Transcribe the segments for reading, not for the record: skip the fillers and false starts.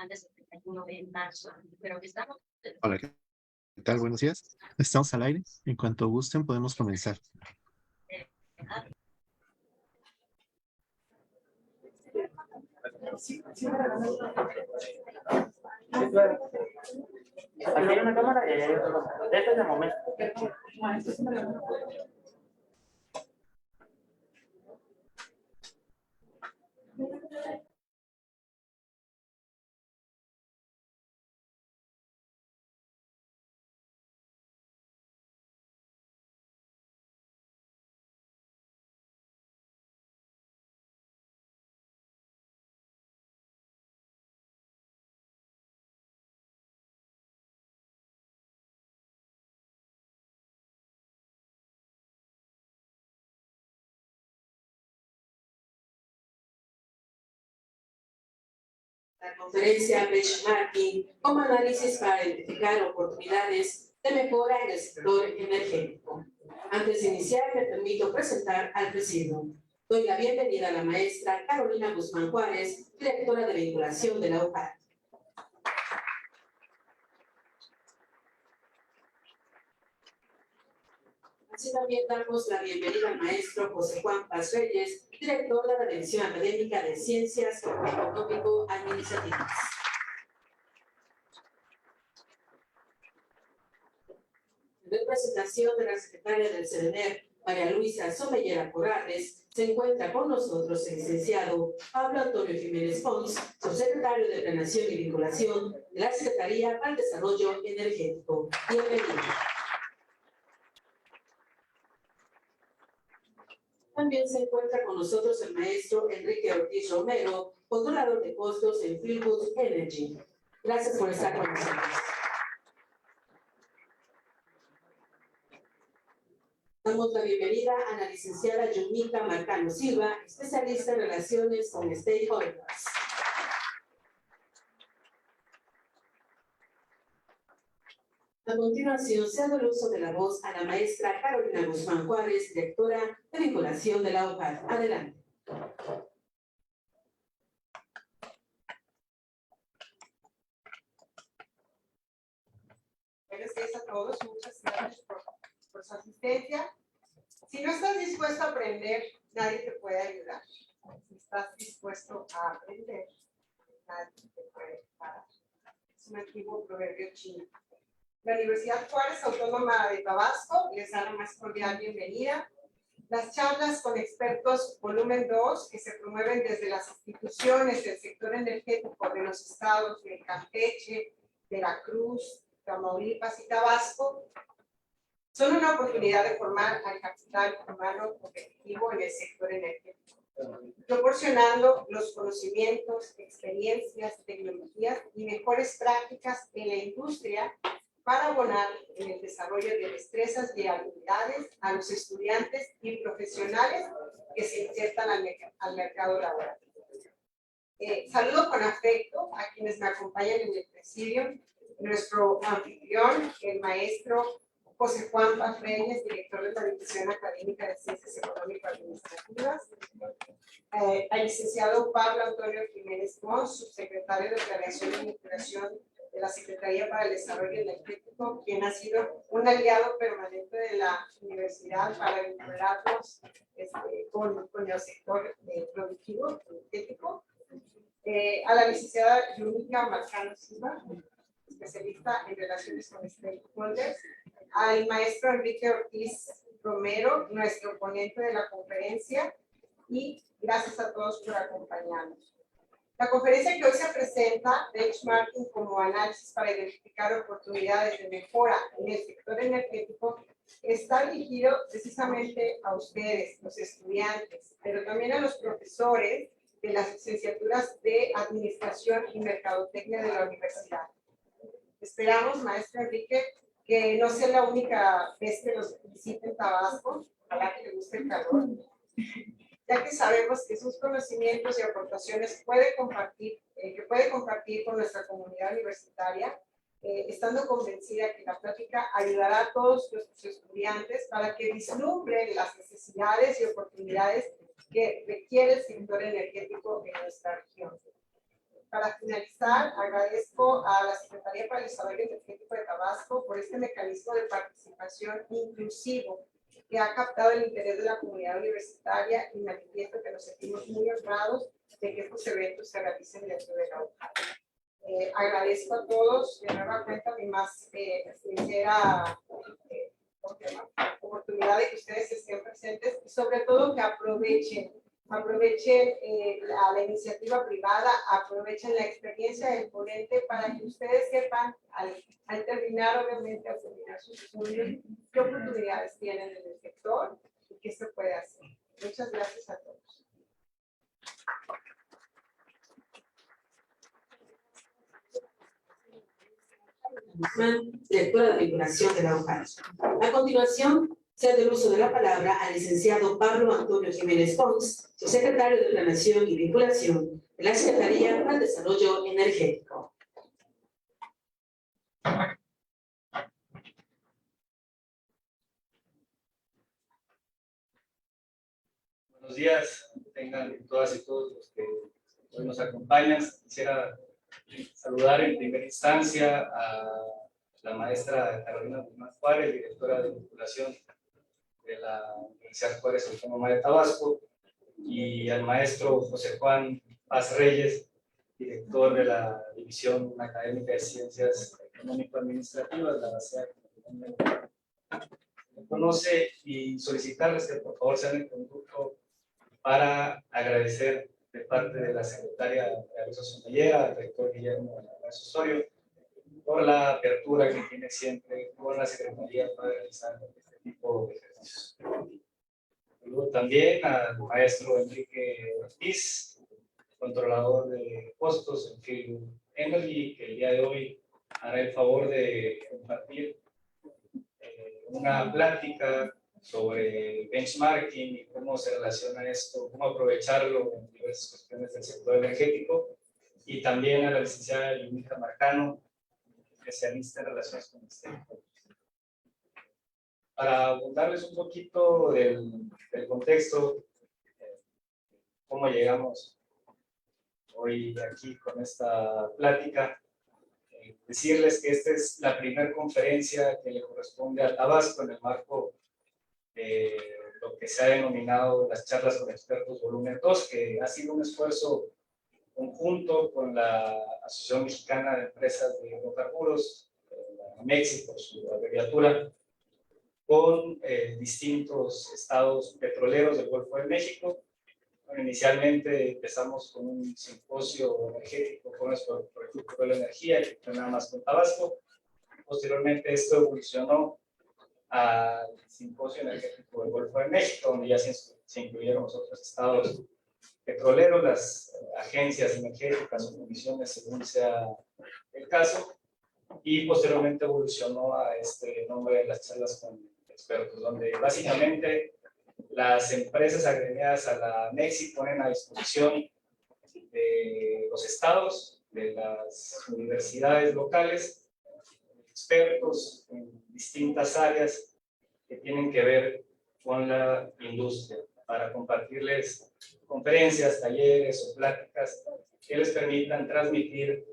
antes del 31 de marzo, pero que estamos... Hola, ¿qué tal? Buenos días. Estamos al aire. En cuanto gusten, podemos comenzar. Aquí hay una cámara y allá hay otra cámara. Este es el momento. La conferencia Benchmarking como análisis para identificar oportunidades de mejora en el sector energético. Antes de iniciar, me permito presentar al presidium. Doy la bienvenida a la maestra Carolina Guzmán Juárez, directora de vinculación de la UJAT. Así también damos la bienvenida al maestro José Juan Paz Reyes, director de la División Académica de Ciencias Económico-Administrativas. En representación de la secretaria del CEDENER, María Luisa Somellera Corrales, se encuentra con nosotros el licenciado Pablo Antonio Jiménez Pons, subsecretario de Planeación y Vinculación de la Secretaría para el Desarrollo Energético. Bienvenido. También se encuentra con nosotros el maestro Enrique Ortiz Romero, controlador de costos en Fieldwood Energy. Gracias por estar con nosotros. Damos la bienvenida a la licenciada Yumika Marcano Silva, especialista en relaciones con stakeholders. A continuación, cedo el uso de la voz a la maestra Carolina Guzmán Juárez, directora de vinculación de la UJAT. Adelante. Buenos días a todos, muchas gracias por su asistencia. Si no estás dispuesto a aprender, nadie te puede ayudar. Si estás dispuesto a aprender, nadie te puede parar. Es un antiguo proverbio chino. La Universidad Juárez Autónoma de Tabasco les da la más cordial bienvenida. Las charlas con expertos volumen 2, que se promueven desde las instituciones del sector energético de los estados de Campeche, Veracruz, Tamaulipas y Tabasco, son una oportunidad de formar al capital humano competitivo en el sector energético, proporcionando los conocimientos, experiencias, tecnologías y mejores prácticas en la industria para abonar en el desarrollo de destrezas y habilidades a los estudiantes y profesionales que se insertan al mercado laboral. Saludo con afecto a quienes me acompañan en el presidio, nuestro anfitrión, el maestro José Juan Paz Reyes, director de la División Académica de Ciencias Económico-Administrativas, al licenciado Pablo Antonio Jiménez Pons, subsecretario de Planeación y Vinculación de la Secretaría para el Desarrollo Energético, quien ha sido un aliado permanente de la universidad para vincularnos con el sector productivo, energético. A la licenciada Yumika Marcano Silva, especialista en relaciones con stakeholders, al maestro Enrique Ortiz Romero, nuestro ponente de la conferencia, y gracias a todos por acompañarnos. La conferencia que hoy se presenta, Benchmarking como análisis para identificar oportunidades de mejora en el sector energético, está dirigido precisamente a ustedes, los estudiantes, pero también a los profesores de las licenciaturas de Administración y Mercadotecnia de la universidad. Esperamos, maestro Enrique, que no sea la única vez que nos visite en Tabasco, ojalá que le guste el calor, ya que sabemos que sus conocimientos y aportaciones que puede compartir con nuestra comunidad universitaria, estando convencida que la plática ayudará a todos nuestros estudiantes para que vislumbren las necesidades y oportunidades que requiere el sector energético en nuestra región. Para finalizar, agradezco a la Secretaría para el Desarrollo Energético de Tabasco por este mecanismo de participación inclusivo que ha captado el interés de la comunidad universitaria y manifiesto que nos sentimos muy honrados de que estos eventos se realicen dentro de la UJAL. Agradezco a todos de nueva cuenta mi más sincera oportunidad de que ustedes estén presentes y sobre todo que aprovechen la iniciativa privada, aprovechen la experiencia del ponente para que ustedes sepan al terminar, obviamente, al terminar sus estudios, qué oportunidades tienen en el sector y qué se puede hacer. Muchas gracias a todos. Directora de vinculación de la UJAL. A continuación, cedo el uso de la palabra al licenciado Pablo Antonio Jiménez Pons, subsecretario de Planeación y Vinculación de la Secretaría para el Desarrollo Energético. Buenos días, tengan todas y todos los que hoy nos acompañan. Quisiera saludar en primera instancia a la maestra Carolina Guzmán Juárez, directora de vinculación de la Universidad Juárez Autónoma de Tabasco, y al maestro José Juan Paz Reyes, director de la División Académica de Ciencias Económico-Administrativas, la BACEA. Me conoce, y solicitarles que por favor sean el conducto para agradecer de parte de la secretaria de Rosa Somellera, al rector Guillermo Osorio, por la apertura que tiene siempre con la Secretaría para realizar este tipo de ejercicios. Saludo también al maestro Enrique Ortiz, controlador de costos en Field Energy, que el día de hoy hará el favor de compartir una plática sobre benchmarking y cómo se relaciona esto, cómo aprovecharlo en diversas cuestiones del sector energético, y también a la licenciada Yumika Marcano, especialista en relaciones con exteriores. Para contarles un poquito del contexto, cómo llegamos hoy aquí con esta plática, decirles que esta es la primera conferencia que le corresponde a Tabasco en el marco de lo que se ha denominado las charlas con expertos volumen 2, que ha sido un esfuerzo conjunto con la Asociación Mexicana de Empresas de Hidrocarburos, la MEXI por su abreviatura, con distintos estados petroleros del Golfo de México. Bueno, inicialmente empezamos con un simposio energético con por el flujo de la energía, que fue nada más con Tabasco. Posteriormente esto evolucionó al simposio energético del Golfo de México, donde ya se incluyeron los otros estados petroleros, las agencias energéticas o comisiones, según sea el caso, y posteriormente evolucionó a este nombre de las charlas con expertos, donde básicamente las empresas agremiadas a la MEXI ponen a disposición de los estados, de las universidades locales, expertos en distintas áreas que tienen que ver con la industria, para compartirles conferencias, talleres o pláticas que les permitan transmitir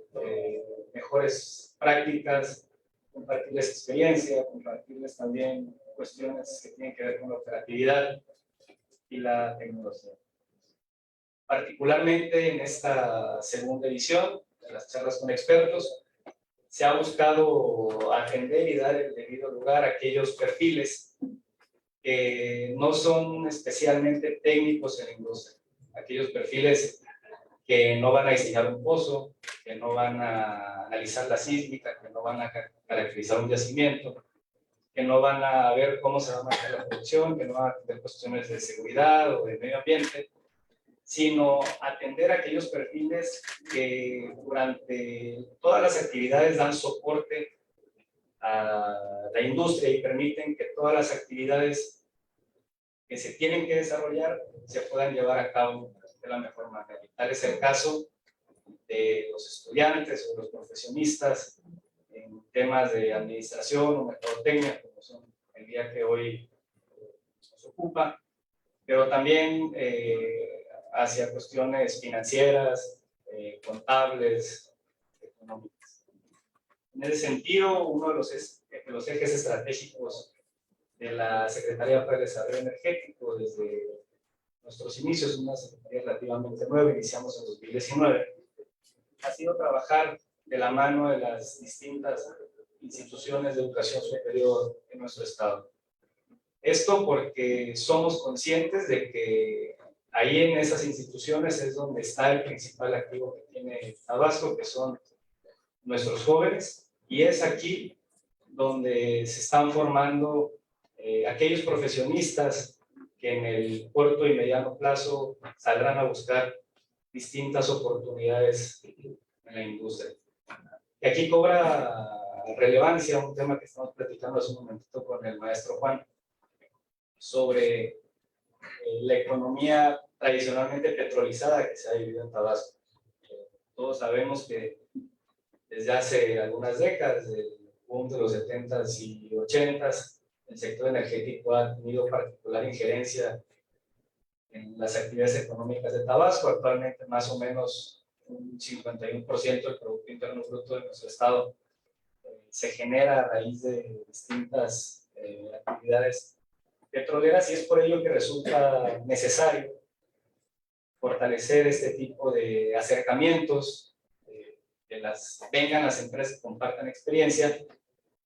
mejores prácticas, compartirles experiencia, compartirles también cuestiones que tienen que ver con la operatividad y la tecnología. Particularmente en esta segunda edición de las charlas con expertos, se ha buscado atender y dar el debido lugar a aquellos perfiles que no son especialmente técnicos en la industria, aquellos perfiles que no van a diseñar un pozo, que no van a analizar la sísmica, que no van a caracterizar un yacimiento, que no van a ver cómo se va a manejar la producción, que no van a atender cuestiones de seguridad o de medio ambiente, sino atender a aquellos perfiles que durante todas las actividades dan soporte a la industria y permiten que todas las actividades que se tienen que desarrollar se puedan llevar a cabo de la mejor manera. Tal es el caso de los estudiantes o los profesionistas en temas de administración o mercadotecnia, como son el día que hoy nos ocupa, pero también hacia cuestiones financieras, contables, económicas. En ese sentido, uno de los ejes estratégicos de la Secretaría para el Desarrollo Energético desde nuestros inicios, una secretaría relativamente nueva, iniciamos en 2019, ha sido trabajar de la mano de las distintas instituciones de educación superior en nuestro estado. Esto porque somos conscientes de que ahí en esas instituciones es donde está el principal activo que tiene Tabasco, que son nuestros jóvenes, y es aquí donde se están formando aquellos profesionistas que en el corto y mediano plazo saldrán a buscar distintas oportunidades en la industria. Y aquí cobra relevancia un tema que estamos platicando hace un momentito con el maestro Juan, sobre la economía tradicionalmente petrolizada que se ha vivido en Tabasco. Todos sabemos que desde hace algunas décadas, del boom de los 70s y 80s, el sector energético ha tenido particular injerencia en las actividades económicas de Tabasco. Actualmente más o menos un 51% del Producto Interno Bruto de nuestro estado se genera a raíz de distintas actividades petroleras, y es por ello que resulta necesario fortalecer este tipo de acercamientos, que vengan las empresas que compartan experiencia,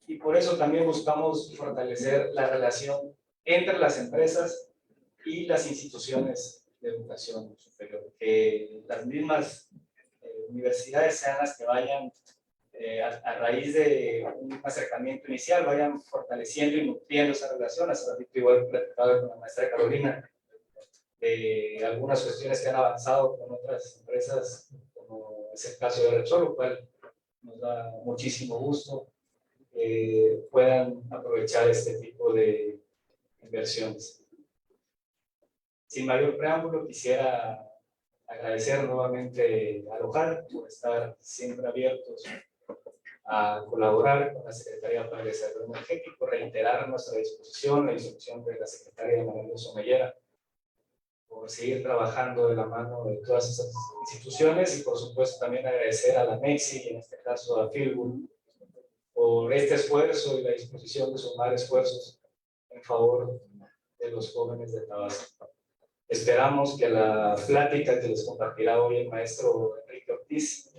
y por eso también buscamos fortalecer la relación entre las empresas y las instituciones de educación superior, que las mismas universidades sean las que vayan a raíz de un acercamiento inicial, vayan fortaleciendo y nutriendo esa relación. Hace ratito igual platicaba con la maestra Carolina de algunas cuestiones que han avanzado con otras empresas, como es el caso de Repsol, lo cual nos da muchísimo gusto que puedan aprovechar este tipo de inversiones. Sin mayor preámbulo, quisiera agradecer nuevamente a Lojal por estar siempre abiertos a colaborar con la Secretaría para el Desarrollo Energético, reiterar nuestra disposición, la disposición de la Secretaría María Somellera, por seguir trabajando de la mano de todas esas instituciones, y por supuesto también agradecer a la MEXI, en este caso a Philwood, por este esfuerzo y la disposición de sumar esfuerzos en favor de los jóvenes de Tabasco. Esperamos que la plática que les compartirá hoy el maestro Enrique Ortiz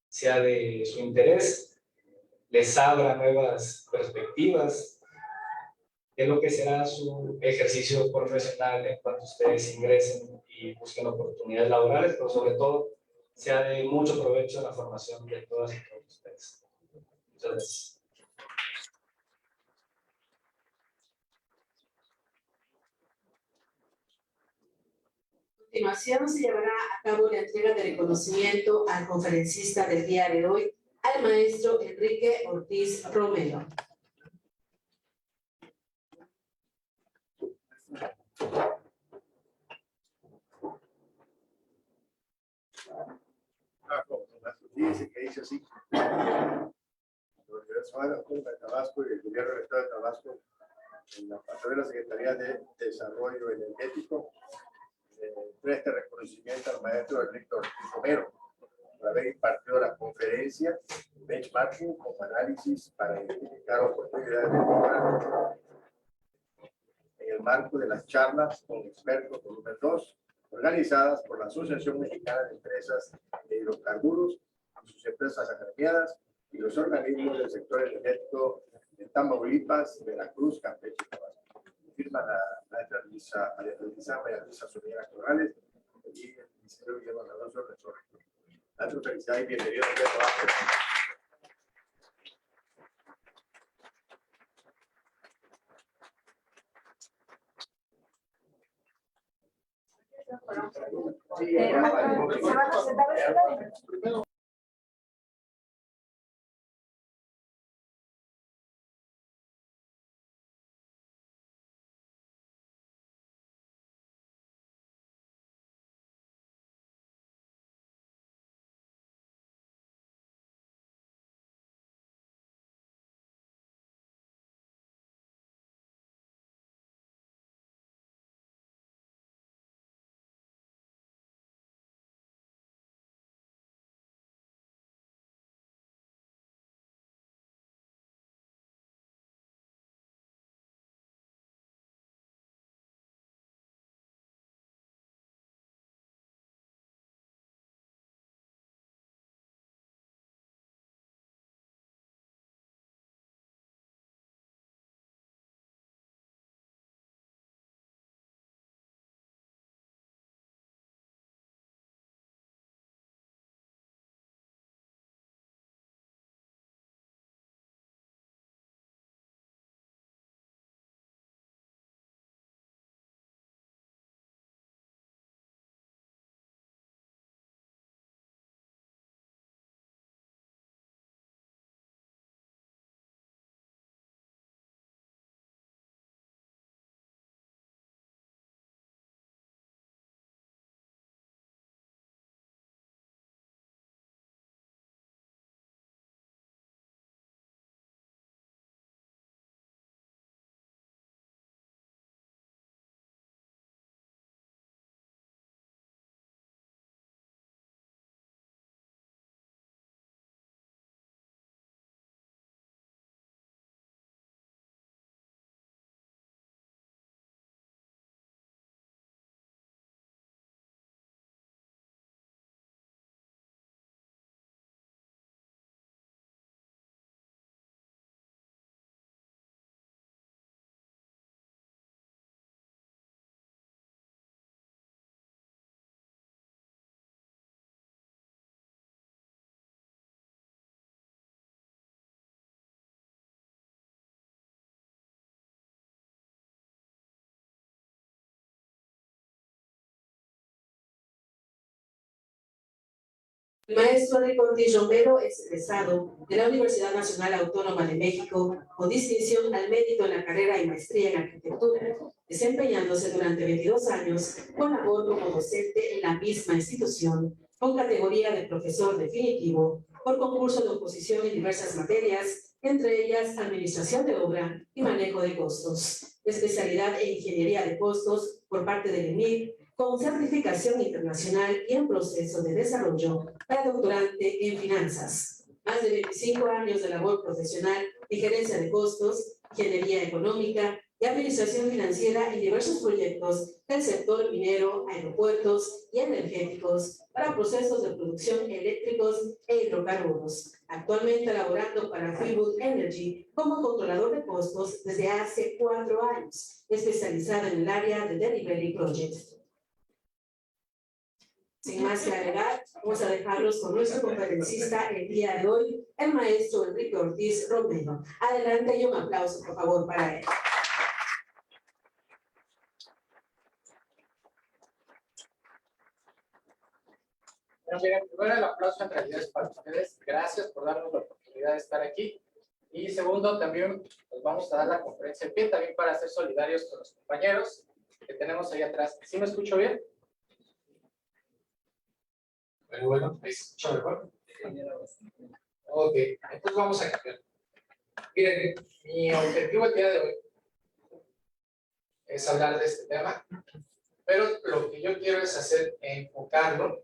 sea de su interés, les abra nuevas perspectivas de lo que será su ejercicio profesional en cuanto ustedes ingresen y busquen oportunidades laborales, pero sobre todo sea de mucho provecho en la formación de todas y todos ustedes. Muchas gracias. A continuación se llevará a cabo la entrega de reconocimiento al conferencista del día de hoy, al maestro Enrique Ortiz Romero. Dice que dice así: la Universidad de Tabasco y el Gobierno del Estado de Tabasco, en la parte de la Secretaría de Desarrollo Energético, presta reconocimiento al maestro Enrique Ortiz Romero por haber impartido la conferencia Benchmarking como análisis para identificar oportunidades de mejora en el marco de las charlas con expertos volumen 2, organizadas por la Asociación Mexicana de Empresas de Hidrocarburos y sus empresas agremiadas y los organismos del sector energético de Tamaulipas, Veracruz, Campeche y Tabasco. Firma la maestra María Luisa Sonia Corrales y el Ministerio Guillermo Alonso Resort. Maestro, felicidades y bienvenido a Tabasco. ¿Se va a presentar? El maestro Enrique Ortiz Romero es egresado de la Universidad Nacional Autónoma de México con distinción al mérito en la carrera y maestría en arquitectura, desempeñándose durante 22 años con labor como docente en la misma institución, con categoría de profesor definitivo, por concurso de oposición en diversas materias, entre ellas administración de obra y manejo de costos, especialidad en ingeniería de costos por parte del ENIC, con certificación internacional y en proceso de desarrollo para doctorante en finanzas. Más de 25 años de labor profesional en gerencia de costos, ingeniería económica y administración financiera en diversos proyectos del sector minero, aeropuertos y energéticos para procesos de producción eléctricos e hidrocarburos. Actualmente laborando para Freewood Energy como controlador de costos desde hace 4 años, especializado en el área de Delivery Project. Sin más que agregar, vamos a dejarlos con nuestro conferencista el día de hoy, el maestro Enrique Ortiz Romero. Adelante y un aplauso, por favor, para él. Bueno, miren, primero el aplauso en realidad es para ustedes. Gracias por darnos la oportunidad de estar aquí. Y segundo, también les vamos a dar la conferencia en pie, también para ser solidarios con los compañeros que tenemos ahí atrás. ¿Sí me escucho bien? Bueno, ¿me escucho mejor? Ok, entonces vamos a cambiar. Miren, mi objetivo el día de hoy es hablar de este tema, pero lo que yo quiero es enfocarlo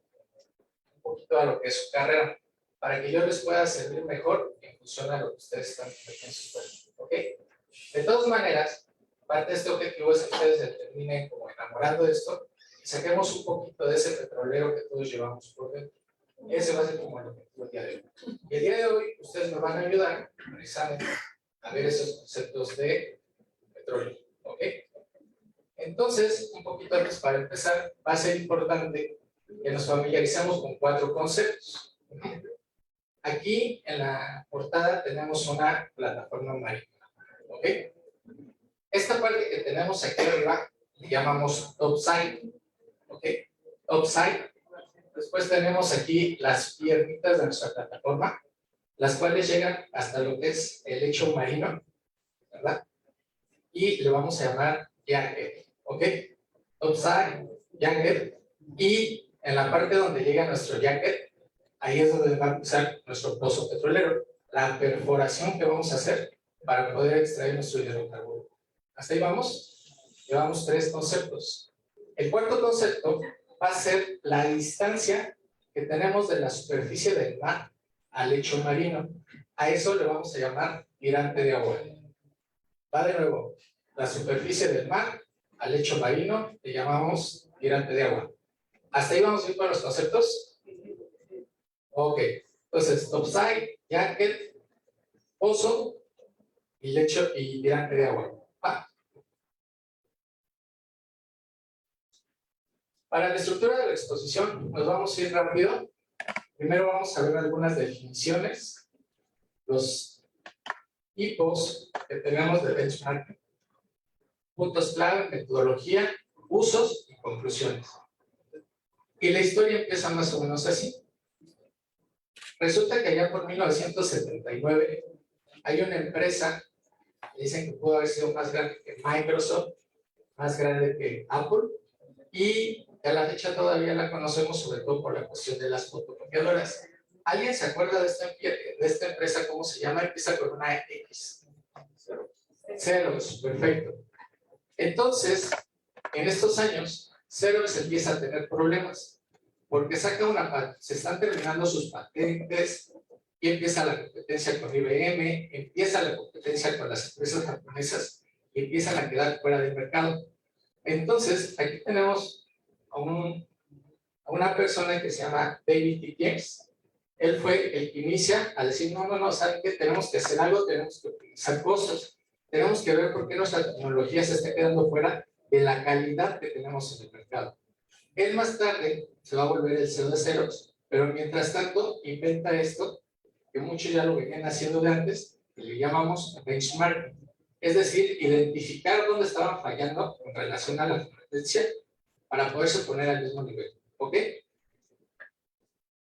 un poquito a lo que es su carrera, para que yo les pueda servir mejor en función a lo que ustedes están en su carrera. ¿Ok? De todas maneras, parte de este objetivo es que ustedes se terminen como enamorando de esto y saquemos un poquito de ese petrolero que todos llevamos por dentro. Ese va a ser como el objetivo del día de hoy. Y el día de hoy ustedes me van a ayudar precisamente a ver esos conceptos de petróleo. ¿Ok? Entonces, un poquito antes para empezar, va a ser importante que nos familiaricemos con 4 conceptos. Aquí en la portada tenemos una plataforma marina. ¿Ok? Esta parte que tenemos aquí arriba le llamamos topside. ¿Ok? Topside. Después tenemos aquí las piernitas de nuestra plataforma, las cuales llegan hasta lo que es el lecho marino, ¿verdad? Y le vamos a llamar jacket. ¿Ok? Topside, jacket. Y en la parte donde llega nuestro jacket, ahí es donde va a empezar nuestro pozo petrolero, la perforación que vamos a hacer para poder extraer nuestro hidrocarburo. ¿Hasta ahí vamos? Llevamos 3 conceptos. El cuarto concepto va a ser la distancia que tenemos de la superficie del mar al lecho marino. A eso le vamos a llamar tirante de agua. Va de nuevo, la superficie del mar al lecho marino le llamamos tirante de agua. ¿Hasta ahí vamos a ir con los conceptos? Ok, entonces topside, jacket, pozo y lecho y tirante de agua. Para la estructura de la exposición nos vamos a ir rápido. Primero vamos a ver algunas definiciones, los tipos que tenemos de benchmarking, puntos clave, metodología, usos y conclusiones. Y la historia empieza más o menos así. Resulta que allá por 1979 hay una empresa, dicen que pudo haber sido más grande que Microsoft, más grande que Apple, y a la fecha todavía la conocemos sobre todo por la cuestión de las fotocopiadoras. ¿Alguien se acuerda de esta empresa? ¿Cómo se llama? Empieza con una X. Xerox, perfecto. Entonces, en estos años, Xerox empieza a tener problemas, porque se están terminando sus patentes, y empieza la competencia con IBM, empieza la competencia con las empresas japonesas, y empiezan a quedar fuera del mercado. Entonces, aquí tenemos a una persona que se llama David T. James. Él fue el que inicia a decir, no, ¿saben qué? Tenemos que hacer algo, tenemos que optimizar costos, tenemos que ver por qué nuestra tecnología se está quedando fuera de la calidad que tenemos en el mercado. Él más tarde se va a volver el CEO de Xerox, pero mientras tanto inventa esto, que muchos ya lo venían haciendo de antes, que le llamamos benchmarking. Es decir, identificar dónde estaban fallando en relación a la competencia para poderse poner al mismo nivel. ¿Ok?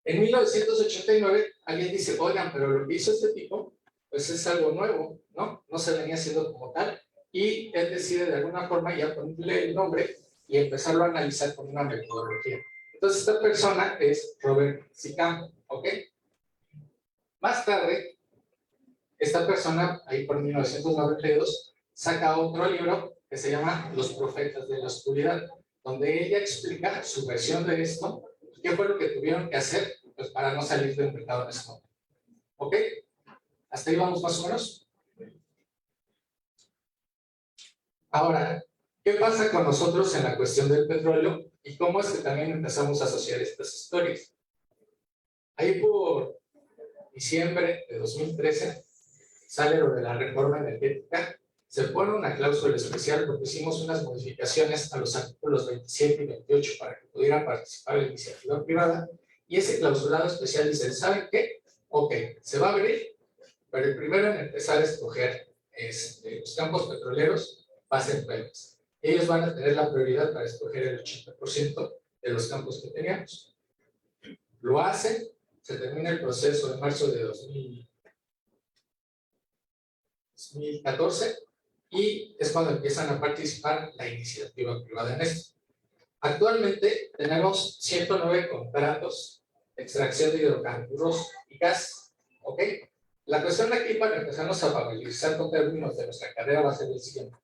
En 1989, alguien dice, oigan, pero lo que hizo este tipo, pues es algo nuevo, ¿no? No se venía haciendo como tal. Y él decide de alguna forma ya ponerle el nombre y empezarlo a analizar con una metodología. Entonces, esta persona es Robert Sicam, ¿ok? Más tarde, esta persona, ahí por 1992, saca otro libro que se llama Los Profetas de la Oscuridad, donde ella explica su versión de esto, qué fue lo que tuvieron que hacer pues, para no salir del mercado en ese momento. ¿Ok? ¿Hasta ahí vamos más o menos? Ahora, ¿qué pasa con nosotros en la cuestión del petróleo y cómo es que también empezamos a asociar estas historias? Ahí por diciembre de 2013 sale lo de la reforma energética, se pone una cláusula especial porque hicimos unas modificaciones a los artículos 27 y 28 para que pudieran participar la iniciativa privada, y ese clausulado especial dice, ¿saben qué? Ok, se va a abrir, pero el primero en empezar a escoger los campos petroleros va a ser Pemex. Ellos van a tener la prioridad para escoger el 80% de los campos que teníamos. Lo hacen, se termina el proceso en marzo de 2014 y es cuando empiezan a participar la iniciativa privada en esto. Actualmente tenemos 109 contratos de extracción de hidrocarburos y gas, ¿ok? La cuestión aquí para empezarnos a familiarizar con términos de nuestra carrera va a ser el siguiente.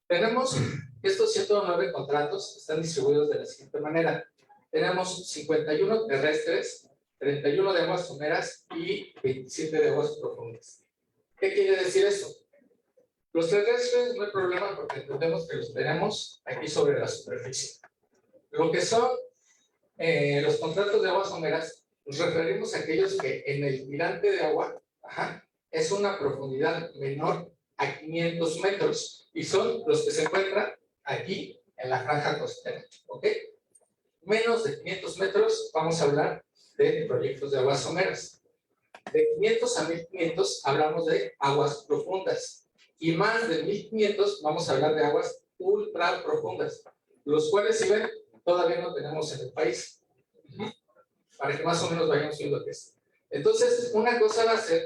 Tenemos estos 109 contratos, están distribuidos de la siguiente manera. Tenemos 51 terrestres, 31 de aguas someras y 27 de aguas profundas. ¿Qué quiere decir esto? Los terrestres no hay problema porque entendemos que los tenemos aquí sobre la superficie. Lo que son los contratos de aguas someras, nos referimos a aquellos que en el tirante de agua es una profundidad menor a 500 metros y son los que se encuentran aquí en la franja costera, ¿ok? Menos de 500 metros vamos a hablar de proyectos de aguas someras. De 500 a 1500 hablamos de aguas profundas y más de 1500 vamos a hablar de aguas ultra profundas, los cuales, si ven, todavía no tenemos en el país, para que más o menos vayamos viendo qué es. Entonces, una cosa va a ser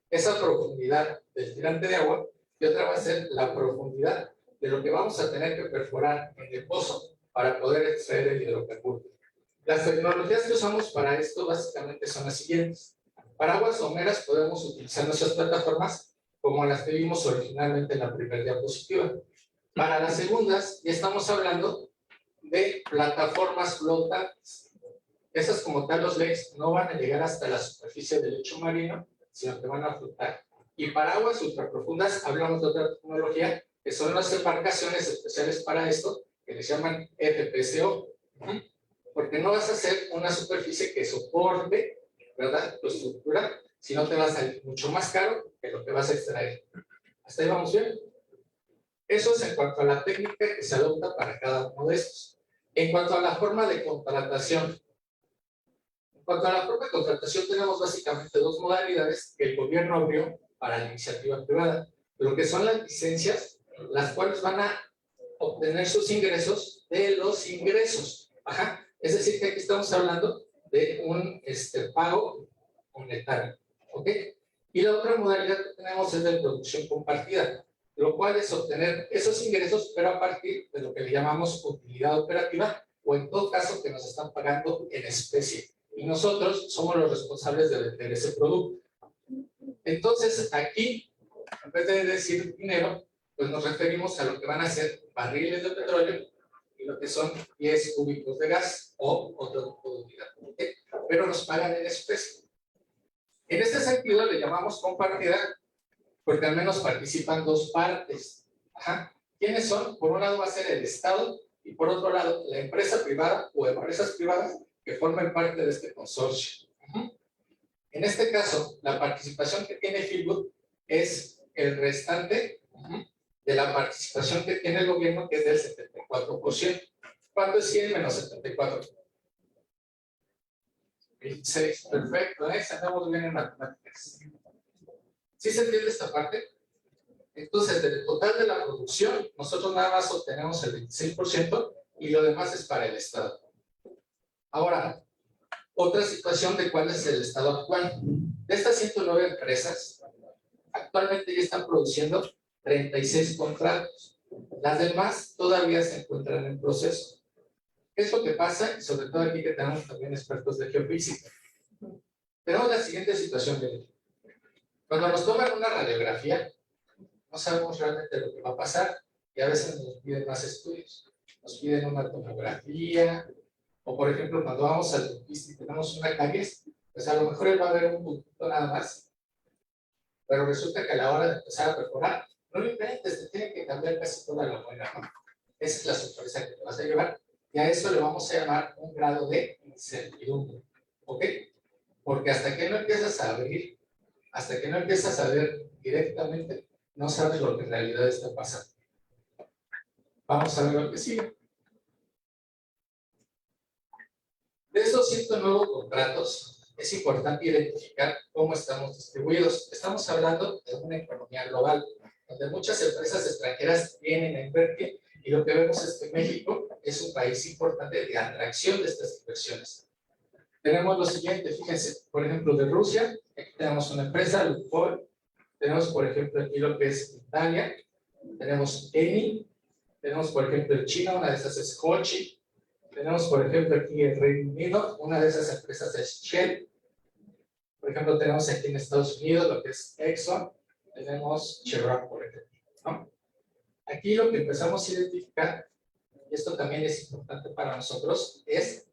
esa profundidad del tirante de agua y otra va a ser la profundidad de lo que vamos a tener que perforar en el pozo para poder extraer el hidrocarburo. Las tecnologías que usamos para esto básicamente son las siguientes. Para aguas someras podemos utilizar nuestras plataformas como las que vimos originalmente en la primera diapositiva. Para las segundas ya estamos hablando de plataformas flotantes. Esas como tal los legs no van a llegar hasta la superficie del lecho marino, sino que van a flotar. Y para aguas ultraprofundas hablamos de otra tecnología que son las embarcaciones especiales para esto, que les llaman FPSO, porque no vas a hacer una superficie que soporte, ¿verdad?, tu estructura, sino te va a salir mucho más caro que lo que vas a extraer. ¿Hasta ahí vamos bien? Eso es en cuanto a la técnica que se adopta para cada uno de estos. En cuanto a la forma de contratación, tenemos básicamente dos modalidades que el gobierno abrió para la iniciativa privada. Lo que son las licencias, las cuales van a obtener sus ingresos de los ingresos. Es decir, que aquí estamos hablando de un pago monetario. ¿Ok? Y la otra modalidad que tenemos es de producción compartida, lo cual es obtener esos ingresos, pero a partir de lo que le llamamos utilidad operativa, o en todo caso que nos están pagando en especie. Y nosotros somos los responsables de vender ese producto. Entonces, aquí, en vez de decir dinero, pues nos referimos a lo que van a ser barriles de petróleo y lo que son 10 cúbicos de gas o otro tipo de unidad. ¿Okay? Pero nos pagan en especie. En este sentido le llamamos compartida porque al menos participan dos partes. ¿Quiénes son? Por un lado va a ser el Estado y por otro lado la empresa privada o empresas privadas que formen parte de este consorcio. En este caso, la participación que tiene Fieldwood es el restante de la participación que tiene el gobierno, que es del 74%. ¿Cuánto es 100 menos 74? 26, perfecto, andamos bien en matemáticas. ¿Sí se entiende esta parte? Entonces, del total de la producción, nosotros nada más obtenemos el 26% y lo demás es para el Estado. Ahora, otra situación de cuál es el estado actual. De estas 109 empresas, actualmente ya están produciendo 36 contratos. Las demás todavía se encuentran en proceso. ¿Qué es lo que pasa? Y sobre todo aquí que tenemos también expertos de geofísica. Tenemos la siguiente situación. Cuando nos toman una radiografía, no sabemos realmente lo que va a pasar y a veces nos piden más estudios. Nos piden una tomografía, o por ejemplo, cuando vamos al dentista y tenemos una caries, pues a lo mejor él va a ver un puntito nada más, pero resulta que a la hora de empezar a perforar, no lo inventes, te tiene que cambiar casi toda la muela, ¿no? Esa es la sorpresa que te vas a llevar, y a eso le vamos a llamar un grado de incertidumbre, ¿ok? Porque hasta que no empiezas a abrir, hasta que no empiezas a ver directamente, no sabes lo que en realidad está pasando. Vamos a ver lo que sigue. De esos 109 contratos, es importante identificar cómo estamos distribuidos. Estamos hablando de una economía global, donde muchas empresas extranjeras vienen a invertir, y lo que vemos es que México es un país importante de atracción de estas inversiones. Tenemos lo siguiente, fíjense, por ejemplo, de Rusia, aquí tenemos una empresa, Lukoil, tenemos, por ejemplo, aquí lo que es Italia, tenemos Eni, tenemos, por ejemplo, en China, una de esas es Hochi, tenemos, por ejemplo, aquí en Reino Unido, una de esas empresas es Shell. Por ejemplo, tenemos aquí en Estados Unidos lo que es Exxon, tenemos Chevron, por ejemplo, ¿no? Aquí lo que empezamos a identificar, y esto también es importante para nosotros, es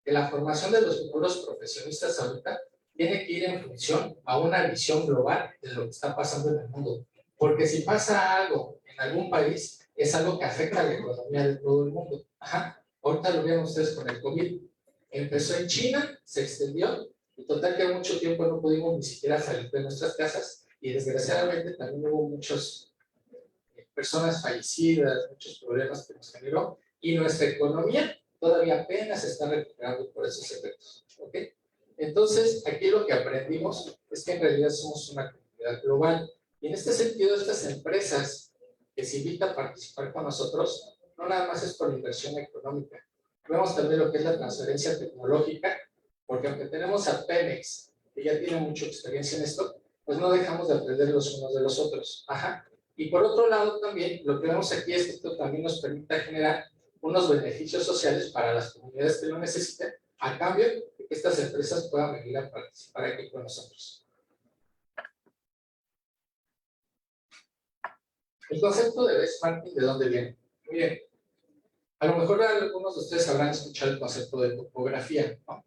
que la formación de los futuros profesionistas ahorita tiene que ir en función a una visión global de lo que está pasando en el mundo. Porque si pasa algo en algún país, es algo que afecta a la economía de todo el mundo. Ajá. Ahorita lo vieron ustedes con el COVID. Empezó en China, se extendió, y total que mucho tiempo no pudimos ni siquiera salir de nuestras casas, y desgraciadamente también hubo muchas personas fallecidas, muchos problemas que nos generó, y nuestra economía todavía apenas se está recuperando por esos efectos. ¿Ok? Entonces, aquí lo que aprendimos es que en realidad somos una comunidad global, y en este sentido estas empresas que se invitan a participar con nosotros, no nada más es por inversión económica. Vemos también lo que es la transferencia tecnológica, porque aunque tenemos a Pemex, que ya tiene mucha experiencia en esto, pues no dejamos de aprender los unos de los otros. Ajá. Y por otro lado también, lo que vemos aquí es que esto también nos permite generar unos beneficios sociales para las comunidades que lo necesiten, a cambio de que estas empresas puedan venir a participar aquí con nosotros. El concepto de benchmarking, ¿de dónde viene? Muy bien. A lo mejor algunos de ustedes habrán escuchado el concepto de topografía, ¿no?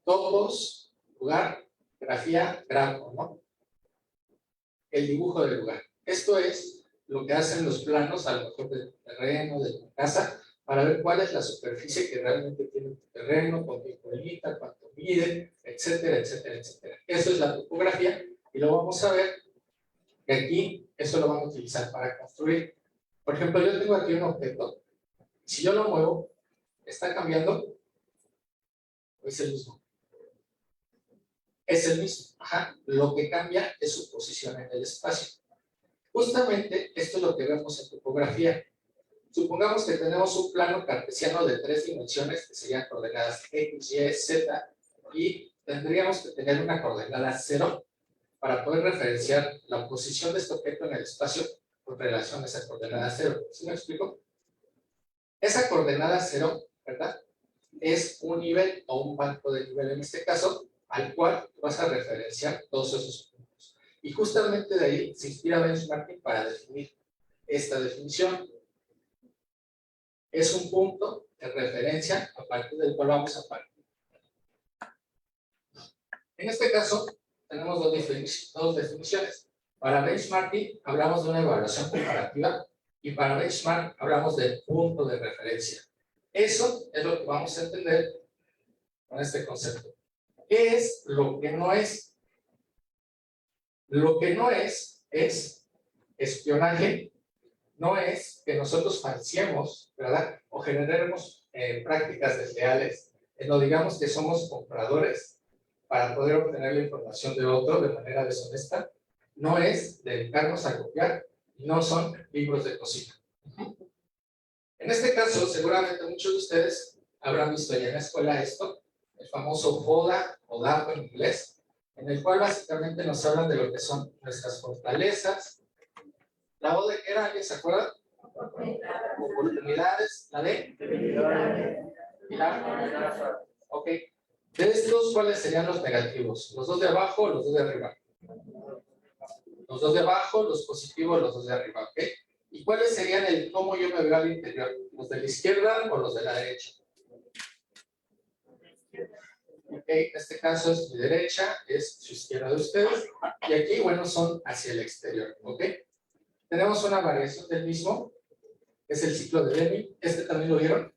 Topos, lugar, grafía, grafo, ¿no? El dibujo del lugar. Esto es lo que hacen los planos, a lo mejor del terreno, de tu casa, para ver cuál es la superficie que realmente tiene tu terreno, con qué colita, cuánto mide, etcétera, etcétera, etcétera. Eso es la topografía, y lo vamos a ver que aquí, eso lo vamos a utilizar para construir. Por ejemplo, yo tengo aquí un objeto. Si yo lo muevo, ¿está cambiando? ¿O es el mismo? Es el mismo. Ajá. Lo que cambia es su posición en el espacio. Justamente esto es lo que vemos en topografía. Supongamos que tenemos un plano cartesiano de 3 dimensiones, que serían coordenadas X, Y, Z, y tendríamos que tener una coordenada 0 para poder referenciar la posición de este objeto en el espacio con relación a esa coordenada 0. ¿Sí me explico? Esa coordenada 0, ¿verdad? Es un nivel o un banco de nivel en este caso, al cual vas a referenciar todos esos puntos. Y justamente de ahí se inspira benchmarking para definir esta definición. Es un punto de referencia a partir del cual vamos a partir. En este caso, tenemos dos definiciones. Para benchmarking hablamos de una evaluación comparativa, y para benchmark hablamos de punto de referencia. Eso es lo que vamos a entender con este concepto. ¿Qué es lo que no es? Lo que no es espionaje, no es que nosotros falseemos, ¿verdad? O generemos prácticas desleales, no digamos que somos compradores para poder obtener la información de otro de manera deshonesta, no es dedicarnos a copiar, no son libros de cocina. En este caso, seguramente muchos de ustedes habrán visto ya en la escuela esto, el famoso FODA o DAPO en inglés, en el cual básicamente nos hablan de lo que son nuestras fortalezas. La O de qué era, ¿alguien se acuerda? Oportunidades, la D. Pilar. Ok. De estos, ¿cuáles serían los negativos? ¿Los dos de abajo o los dos de arriba? Los dos de abajo, los positivos, los dos de arriba, ¿ok? ¿Y cuáles serían el cómo yo me veo al interior? ¿Los de la izquierda o los de la derecha? Ok, en este caso es mi derecha, es su izquierda de ustedes, y aquí, bueno, son hacia el exterior, ¿ok? Tenemos una variación del mismo, es el ciclo de Deming. ¿Este también lo vieron?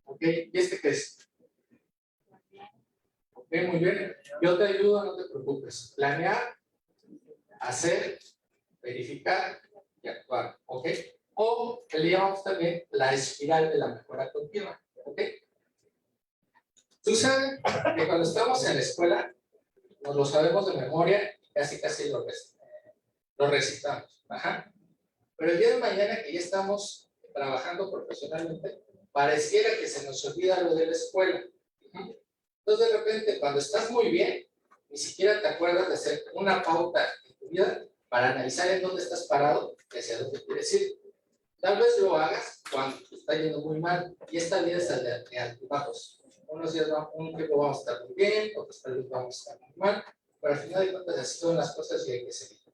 Ok, ¿y este qué es? Ok, muy bien. Yo te ayudo, no te preocupes. Planear, hacer, verificar y actuar, ¿ok? O le llamamos también la espiral de la mejora continua, ¿ok? Sucede que cuando estamos en la escuela, nos lo sabemos de memoria, casi lo recitamos. Ajá. Pero el día de mañana que ya estamos trabajando profesionalmente, pareciera que se nos olvida lo de la escuela. Entonces, de repente, cuando estás muy bien, ni siquiera te acuerdas de hacer una pauta en tu vida para analizar en dónde estás parado y hacia dónde quieres ir. Tal vez lo hagas cuando te está yendo muy mal, y esta vida es de altibajos. Unos días, un tiempo vamos a estar muy bien, otros tal vez vamos a estar muy mal, pero al final de cuentas así son las cosas y hay que seguir.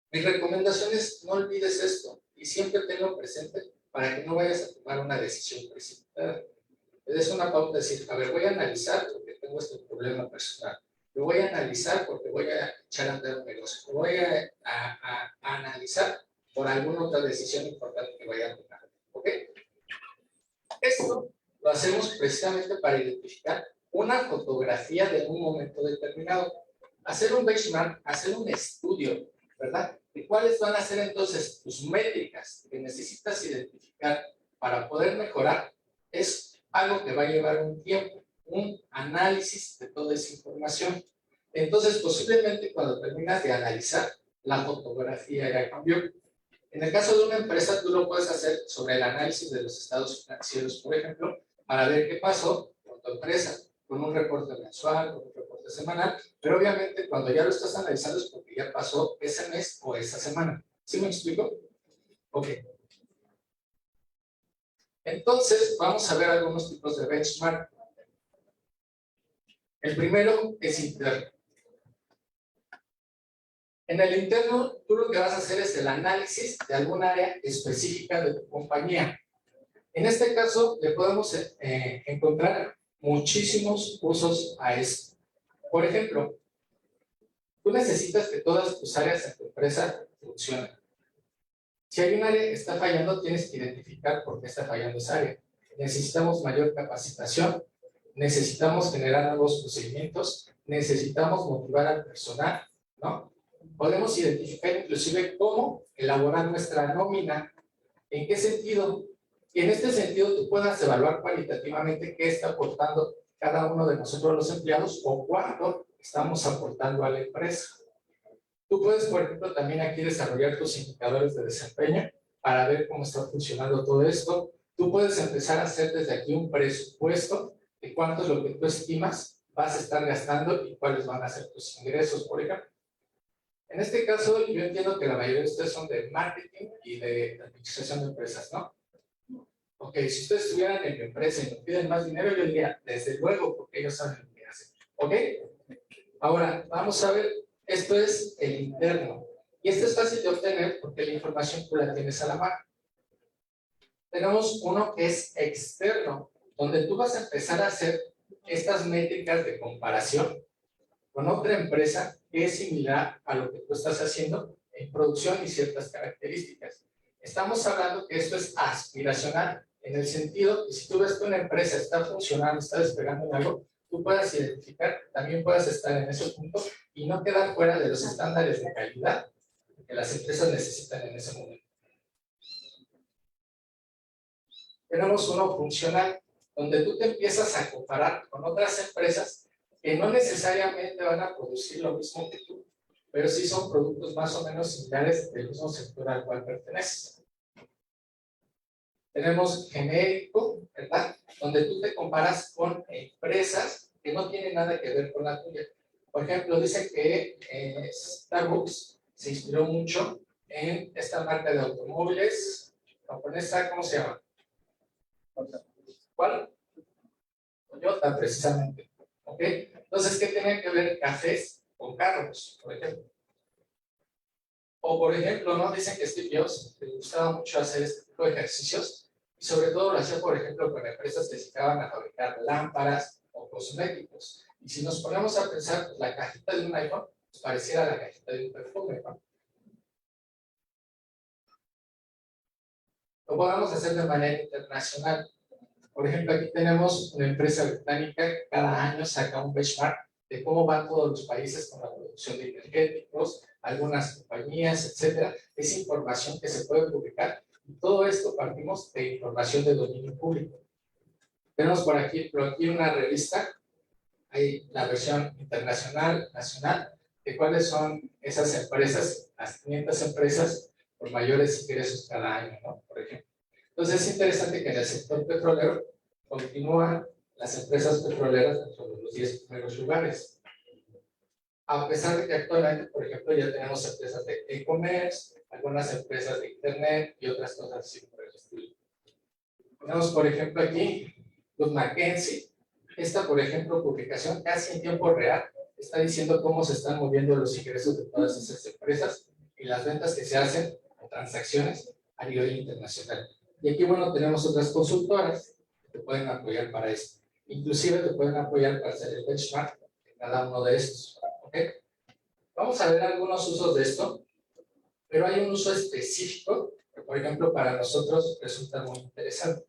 Mi recomendación es no olvides esto y siempre tenlo presente para que no vayas a tomar una decisión precipitada. Es una pauta de decir, a ver, voy a analizar porque tengo este problema personal. Lo voy a analizar porque voy a echar a andar un negocio. Lo voy a analizar por alguna otra decisión importante que vaya a tomar. ¿Ok? Esto lo hacemos precisamente para identificar una fotografía de un momento determinado. Hacer un benchmark, hacer un estudio, ¿verdad? ¿Y cuáles van a ser entonces tus métricas que necesitas identificar para poder mejorar? Es algo que va a llevar un tiempo, un análisis de toda esa información. Entonces, posiblemente cuando terminas de analizar, la fotografía ya cambió. En el caso de una empresa, tú lo puedes hacer sobre el análisis de los estados financieros, por ejemplo, para ver qué pasó con tu empresa, con un reporte mensual, con un reporte semanal, pero obviamente cuando ya lo estás analizando es porque ya pasó ese mes o esa semana. ¿Sí me explico? Ok. Entonces, vamos a ver algunos tipos de benchmark. El primero es interno. En el interno, tú lo que vas a hacer es el análisis de algún área específica de tu compañía. En este caso, le podemos encontrar muchísimos usos a esto. Por ejemplo, tú necesitas que todas tus áreas de tu empresa funcionen. Si hay un área que está fallando, tienes que identificar por qué está fallando esa área. Necesitamos mayor capacitación, necesitamos generar nuevos procedimientos, necesitamos motivar al personal, ¿no? Podemos identificar inclusive cómo elaborar nuestra nómina, en qué sentido. Y en este sentido tú puedas evaluar cualitativamente qué está aportando cada uno de nosotros los empleados o cuánto estamos aportando a la empresa. Tú puedes, por ejemplo, también aquí desarrollar tus indicadores de desempeño para ver cómo está funcionando todo esto. Tú puedes empezar a hacer desde aquí un presupuesto de cuánto es lo que tú estimas vas a estar gastando y cuáles van a ser tus ingresos, por ejemplo. En este caso, yo entiendo que la mayoría de ustedes son de marketing y de administración de empresas, ¿no? Ok, si ustedes estuvieran en mi empresa y me piden más dinero, yo diría, desde luego, porque ellos saben lo que hacen. ¿Ok? Ahora, vamos a ver, esto es el interno. Y esto es fácil de obtener porque la información tú la tienes a la mano. Tenemos uno que es externo, donde tú vas a empezar a hacer estas métricas de comparación con otra empresa que es similar a lo que tú estás haciendo en producción y ciertas características. Estamos hablando que esto es aspiracional, en el sentido que si tú ves que una empresa está funcionando, está despegando en algo, tú puedas identificar, también puedas estar en ese punto y no quedar fuera de los estándares de calidad que las empresas necesitan en ese momento. Tenemos uno funcional, donde tú te empiezas a comparar con otras empresas que no necesariamente van a producir lo mismo que tú, pero sí son productos más o menos similares del mismo sector al cual perteneces. Tenemos genérico, ¿verdad? donde tú te comparas con empresas que no tienen nada que ver con la tuya. Por ejemplo, dice que Starbucks se inspiró mucho en esta marca de automóviles japonesa, ¿cómo se llama? ¿Cuál? Toyota, precisamente. ¿Ok? Entonces, ¿qué tienen que ver cafés con carros, por ejemplo? O, por ejemplo, ¿no? Dicen que Steve Jobs le gustaba mucho hacer este tipo de ejercicios y sobre todo lo hacía, por ejemplo, con empresas que se dedicaban a fabricar lámparas o cosméticos. Y si nos ponemos a pensar, pues, la cajita de un iPhone pues, pareciera la cajita de un perfume, ¿no? Lo podemos hacer de manera internacional. Por ejemplo, aquí tenemos una empresa británica que cada año saca un benchmark de cómo van todos los países con la producción de energéticos, algunas compañías, etcétera. Es información que se puede publicar. Y todo esto partimos de información de dominio público. Tenemos por aquí una revista, hay la versión internacional, nacional, de cuáles son esas empresas, las 500 empresas con mayores ingresos cada año, ¿no? Por ejemplo. Entonces es interesante que en el sector petrolero continúan las empresas petroleras dentro de los 10 primeros lugares. A pesar de que actualmente, por ejemplo, ya tenemos empresas de e-commerce, algunas empresas de internet y otras cosas así por el estilo. Tenemos, por ejemplo, aquí Wood Mackenzie. Esta, por ejemplo, publicación casi en tiempo real está diciendo cómo se están moviendo los ingresos de todas esas empresas y las ventas que se hacen o transacciones a nivel internacional. Y aquí, bueno, tenemos otras consultoras que te pueden apoyar para esto. Inclusive te pueden apoyar para hacer el benchmark de cada uno de estos. ¿Ok? Vamos a ver algunos usos de esto, pero hay un uso específico que, por ejemplo, para nosotros resulta muy interesante.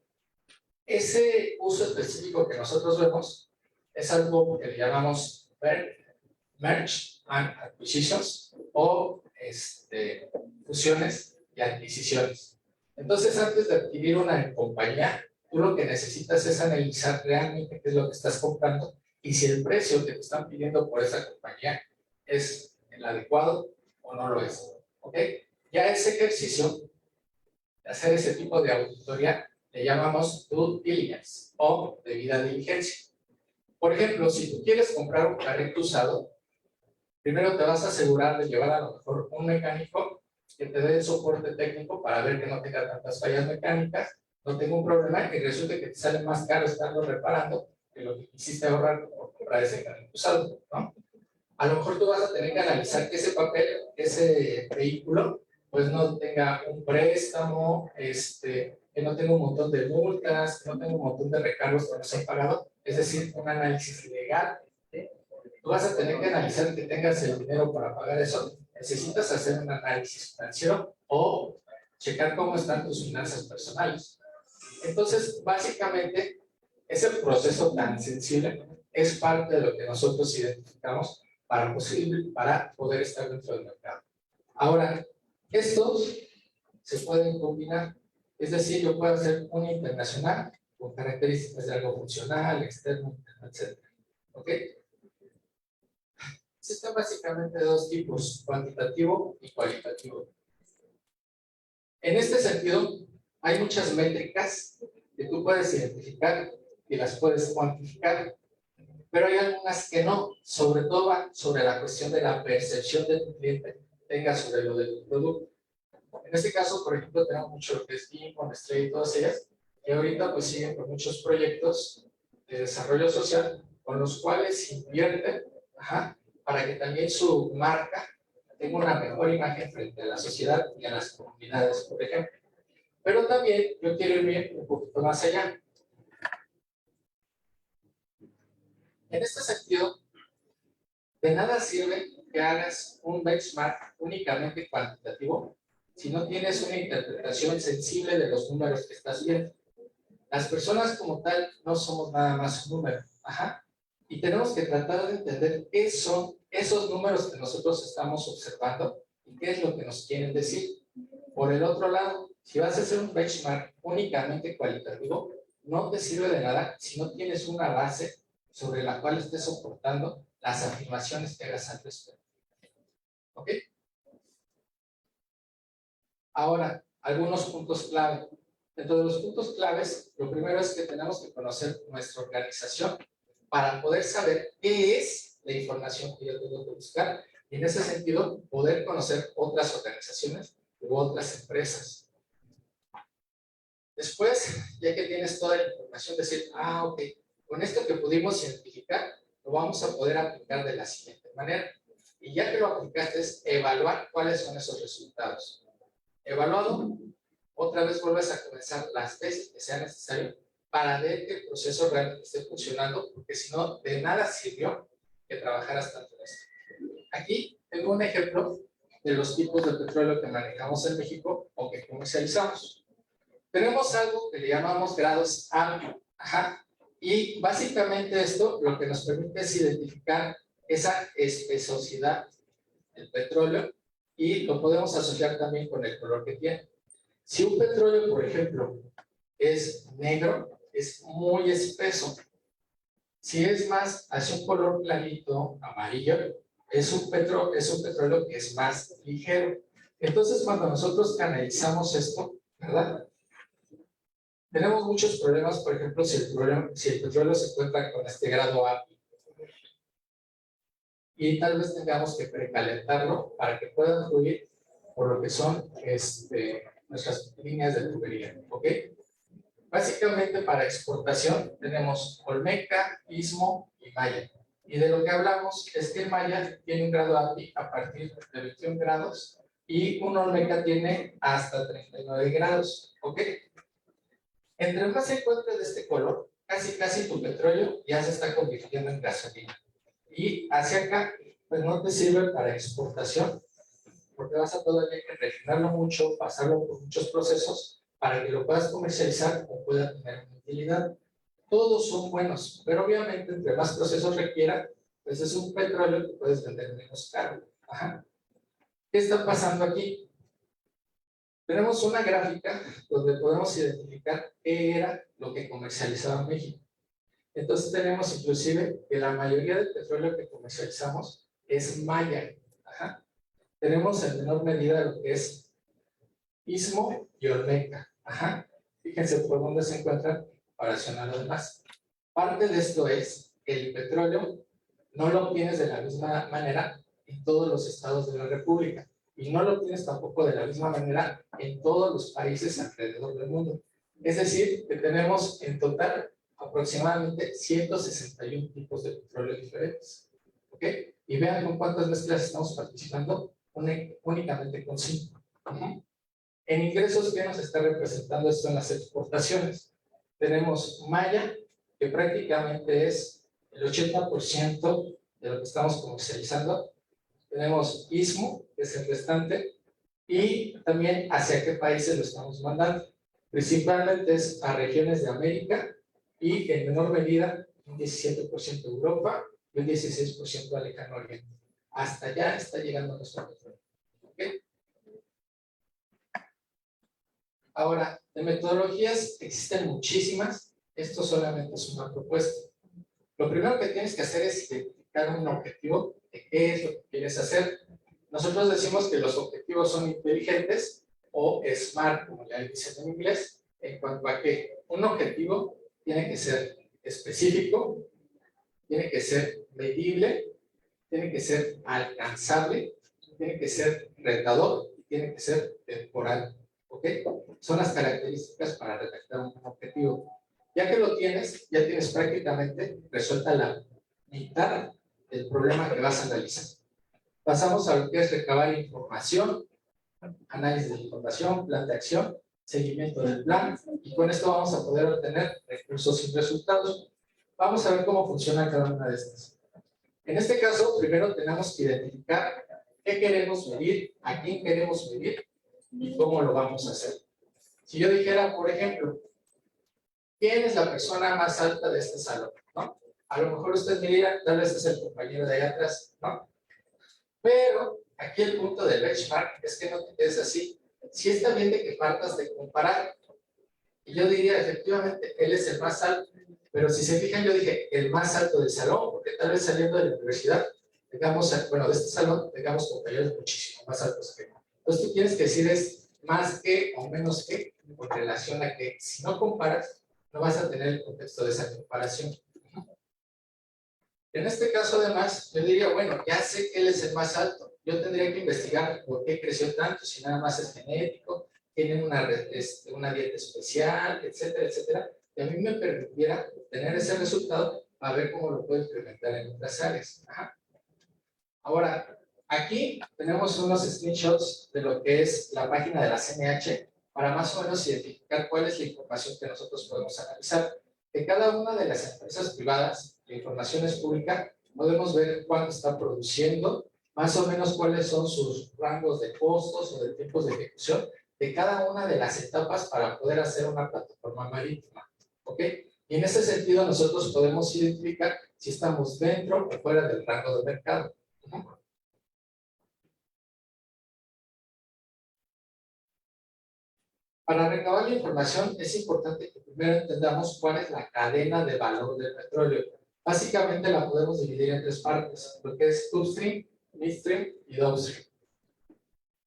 Ese uso específico que nosotros vemos es algo que le llamamos merge and acquisitions o fusiones y adquisiciones. Entonces, antes de adquirir una compañía, tú lo que necesitas es analizar realmente qué es lo que estás comprando y si el precio que te están pidiendo por esa compañía es el adecuado o no lo es. ¿Ok? Ya ese ejercicio de hacer ese tipo de auditoría le llamamos due diligence o debida diligencia. Por ejemplo, si tú quieres comprar un carrito usado, primero te vas a asegurar de llevar a lo mejor un mecánico que te dé el soporte técnico para ver que no tenga tantas fallas mecánicas, no tenga un problema y resulte que te sale más caro estarlo reparando que lo que quisiste ahorrar por comprar ese carrito usado, ¿no? A lo mejor tú vas a tener que analizar que ese papel, ese vehículo, pues no tenga un préstamo, que no tenga un montón de multas, que no tenga un montón de recargos que no se han pagado, es decir, un análisis legal. Tú vas a tener que analizar que tengas el dinero para pagar eso. Necesitas hacer un análisis financiero o checar cómo están tus finanzas personales. Entonces, básicamente, ese proceso tan sensible es parte de lo que nosotros identificamos para poder estar dentro del mercado. Ahora, estos se pueden combinar, es decir, yo puedo hacer una internacional con características de algo funcional, externo, etc. ¿Ok? Existen básicamente dos tipos, cuantitativo y cualitativo. En este sentido, hay muchas métricas que tú puedes identificar y las puedes cuantificar, pero hay algunas que no, sobre todo van sobre la cuestión de la percepción de tu cliente tenga sobre lo de tu producto. En este caso, por ejemplo, tenemos mucho lo que es Bimbo, Nestlé y todas ellas, que ahorita pues siguen con muchos proyectos de desarrollo social con los cuales invierten para que también su marca tenga una mejor imagen frente a la sociedad y a las comunidades, por ejemplo. Pero también yo quiero ir un poquito más allá. En este sentido, de nada sirve que hagas un benchmark únicamente cuantitativo si no tienes una interpretación sensible de los números que estás viendo. Las personas como tal no somos nada más un número. Y tenemos que tratar de entender qué son esos números que nosotros estamos observando y qué es lo que nos quieren decir. Por el otro lado, si vas a hacer un benchmark únicamente cualitativo, no te sirve de nada si no tienes una base sobre la cual estés soportando las afirmaciones que hagas al respecto. ¿Ok? Ahora, algunos puntos clave. Dentro de los puntos claves, lo primero es que tenemos que conocer nuestra organización para poder saber qué es la información que yo tengo que buscar y en ese sentido poder conocer otras organizaciones u otras empresas. Después, ya que tienes toda la información, decir, ok, con esto que pudimos identificar, lo vamos a poder aplicar de la siguiente manera. Y ya que lo aplicaste, es evaluar cuáles son esos resultados. Evaluado, otra vez vuelves a comenzar las veces que sea necesario para ver que el proceso realmente esté funcionando, porque si no, de nada sirvió que trabajaras tanto en esto. Aquí tengo un ejemplo de los tipos de petróleo que manejamos en México o que comercializamos. Tenemos algo que le llamamos grados AMI. Y básicamente esto lo que nos permite es identificar esa espesosidad del petróleo y lo podemos asociar también con el color que tiene. Si un petróleo, por ejemplo, es negro, es muy espeso. Si es más hacia un color clarito, amarillo, es un petróleo que es más ligero. Entonces, cuando nosotros analizamos esto, ¿verdad? Tenemos muchos problemas, por ejemplo, si el petróleo se encuentra con este grado API. Y tal vez tengamos que precalentarlo para que pueda fluir por lo que son nuestras líneas de tubería, ¿ok? Básicamente para exportación tenemos Olmeca, Istmo y Maya. Y de lo que hablamos es que el Maya tiene un grado API a partir de 21 grados y un Olmeca tiene hasta 39 grados, ¿ok? Entre más se encuentre de este color, casi tu petróleo ya se está convirtiendo en gasolina. Y hacia acá, pues no te sirve para exportación, porque vas a todavía que refinarlo mucho, pasarlo por muchos procesos, para que lo puedas comercializar o pueda tener una utilidad. Todos son buenos, pero obviamente entre más procesos requiera, pues es un petróleo que puedes vender menos caro. ¿Qué está pasando aquí? Tenemos una gráfica donde podemos identificar qué era lo que comercializaba México. Entonces tenemos inclusive que la mayoría del petróleo que comercializamos es Maya. Tenemos en menor medida lo que es Istmo y Olmeca. Fíjense por dónde se encuentran para accionar lo demás. Parte de esto es que el petróleo no lo obtienes de la misma manera en todos los estados de la República. Y no lo obtienes tampoco de la misma manera en todos los países alrededor del mundo. Es decir, que tenemos en total aproximadamente 161 tipos de petróleo diferentes. ¿Ok? Y vean con cuántas mezclas estamos participando, únicamente con 5. En ingresos, ¿qué nos está representando esto en las exportaciones? Tenemos Maya, que prácticamente es el 80% de lo que estamos comercializando. Tenemos Istmo, que es el restante, y también hacia qué países lo estamos mandando. Principalmente es a regiones de América y en menor medida un 17% de Europa y un 16% al lejano oriente. Hasta allá está llegando nuestro petróleo. ¿Okay? Ahora, de metodologías existen muchísimas. Esto solamente es una propuesta. Lo primero que tienes que hacer es identificar un objetivo de qué es lo que quieres hacer. Nosotros decimos que los objetivos son inteligentes o SMART, como ya dicen en inglés, en cuanto a que un objetivo tiene que ser específico, tiene que ser medible, tiene que ser alcanzable, tiene que ser retador y tiene que ser temporal. ¿Ok? Son las características para detectar un objetivo. Ya que lo tienes, ya tienes prácticamente resuelta la mitad del problema que vas a analizar. Pasamos a lo que es recabar información, análisis de información, plan de acción, seguimiento del plan, y con esto vamos a poder obtener recursos y resultados. Vamos a ver cómo funciona cada una de estas. En este caso, primero tenemos que identificar qué queremos medir, a quién queremos medir y cómo lo vamos a hacer. Si yo dijera, por ejemplo, ¿quién es la persona más alta de este salón? ¿No? A lo mejor usted me dirá, tal vez es el compañero de allá atrás, ¿no? Pero aquí el punto del benchmark es que no te quedes así. Si está bien de que partas de comparar. Y yo diría, efectivamente, él es el más alto. Pero si se fijan, yo dije el más alto del salón, porque tal vez saliendo de la universidad, tengamos, bueno, de este salón, tengamos compañeros muchísimo más altos que él. Entonces tú tienes que decir es más que o menos que, con relación a que si no comparas, no vas a tener el contexto de esa comparación. En este caso, además, yo diría, bueno, ya sé que él es el más alto. Yo tendría que investigar por qué creció tanto, si nada más es genético, tienen una dieta especial, etcétera, etcétera. Y a mí me permitiera obtener ese resultado para ver cómo lo puedo implementar en otras áreas. Ajá. Ahora, aquí tenemos unos screenshots de lo que es la página de la CNH para más o menos identificar cuál es la información que nosotros podemos analizar. De cada una de las empresas privadas, la información es pública, podemos ver cuánto está produciendo, más o menos cuáles son sus rangos de costos o de tiempos de ejecución de cada una de las etapas para poder hacer una plataforma marítima. ¿Ok? Y en ese sentido nosotros podemos identificar si estamos dentro o fuera del rango de mercado. Para recabar la información es importante que primero entendamos cuál es la cadena de valor del petróleo. Básicamente la podemos dividir en tres partes, lo que es upstream, midstream y downstream.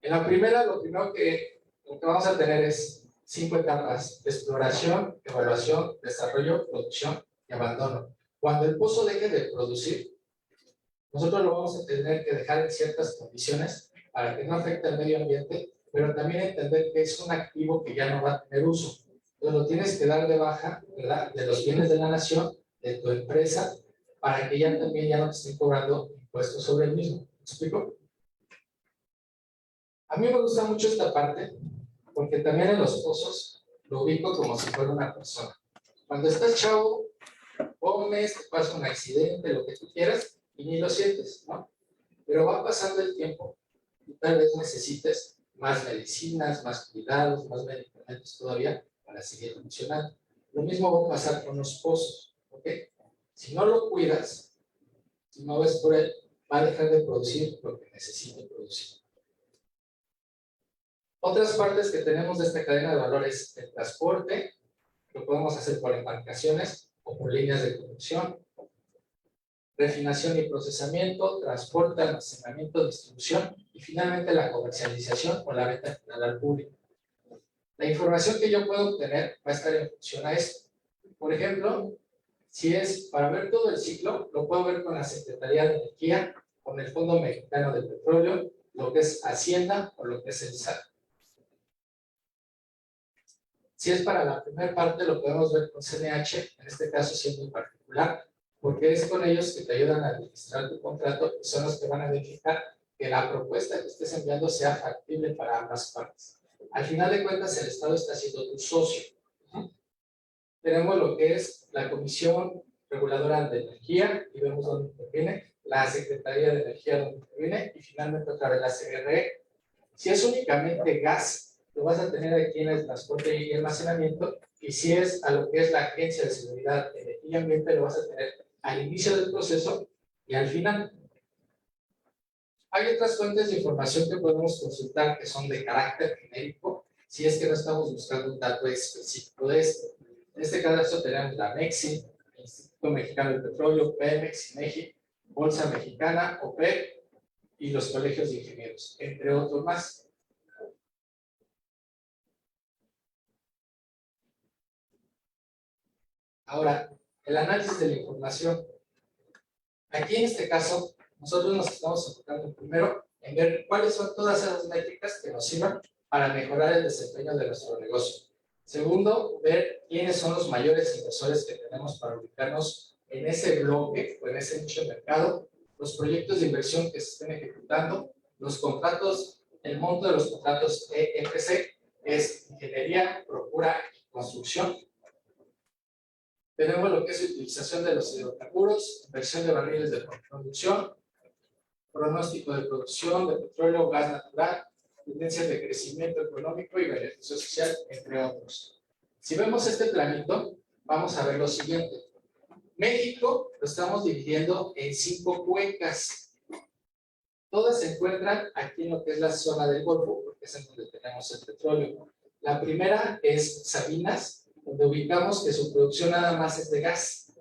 En la primera, lo que vamos a tener es 5 etapas: exploración, evaluación, desarrollo, producción y abandono. Cuando el pozo deje de producir, nosotros lo vamos a tener que dejar en ciertas condiciones para que no afecte al medio ambiente, pero también entender que es un activo que ya no va a tener uso. Entonces lo tienes que dar de baja, ¿verdad?, de los bienes de la nación, de tu empresa, para que ya también ya no te estén cobrando impuestos sobre el mismo. ¿Me explico? A mí me gusta mucho esta parte, porque también en los pozos lo ubico como si fuera una persona. Cuando estás chavo, comes, te pasa un accidente, lo que tú quieras, y ni lo sientes, ¿no? Pero va pasando el tiempo y tal vez necesites más medicinas, más cuidados, más medicamentos todavía para seguir funcionando. Lo mismo va a pasar con los pozos, ¿ok? Si no lo cuidas, si no ves por él, va a dejar de producir lo que necesite producir. Otras partes que tenemos de esta cadena de valor es el transporte, lo podemos hacer por embarcaciones o por líneas de conducción, refinación y procesamiento, transporte, almacenamiento, distribución y finalmente la comercialización o la venta final al público. La información que yo puedo obtener va a estar en función a esto. Por ejemplo, si es para ver todo el ciclo, lo puedo ver con la Secretaría de Energía, con el Fondo Mexicano de Petróleo, lo que es Hacienda o lo que es el SAT. Si es para la primera parte, lo podemos ver con CNH, en este caso siendo en particular, porque es con ellos que te ayudan a administrar tu contrato y son los que van a verificar que la propuesta que estés enviando sea factible para ambas partes. Al final de cuentas, el Estado está siendo tu socio. Tenemos lo que es la Comisión Reguladora de Energía, y vemos dónde interviene, la Secretaría de Energía donde interviene, y finalmente otra vez la CRE. Si es únicamente gas, lo vas a tener aquí en el transporte y almacenamiento, y si es a lo que es la Agencia de Seguridad, Energía y Ambiente, lo vas a tener al inicio del proceso y al final. Hay otras fuentes de información que podemos consultar que son de carácter genérico, si es que no estamos buscando un dato específico de esto. En este caso tenemos la MEXI, Instituto Mexicano del Petróleo, Pemex, INEGI, Bolsa Mexicana, OPEP y los colegios de ingenieros, entre otros más. Ahora, el análisis de la información. Aquí en este caso, nosotros nos estamos enfocando primero en ver cuáles son todas esas métricas que nos sirvan para mejorar el desempeño de nuestro negocio. Segundo, ver quiénes son los mayores inversores que tenemos para ubicarnos en ese bloque o en ese nicho de mercado, los proyectos de inversión que se estén ejecutando, los contratos, el monto de los contratos EPC, es ingeniería, procura y construcción. Tenemos lo que es utilización de los hidrocarburos, inversión de barriles de producción, pronóstico de producción de petróleo, gas natural, tendencias de crecimiento económico y beneficio social, entre otros. Si vemos este planito, vamos a ver lo siguiente. México lo estamos dividiendo en 5 cuencas. Todas se encuentran aquí en lo que es la zona del Golfo, porque es en donde tenemos el petróleo. La primera es Sabinas, donde ubicamos que su producción nada más es de gas.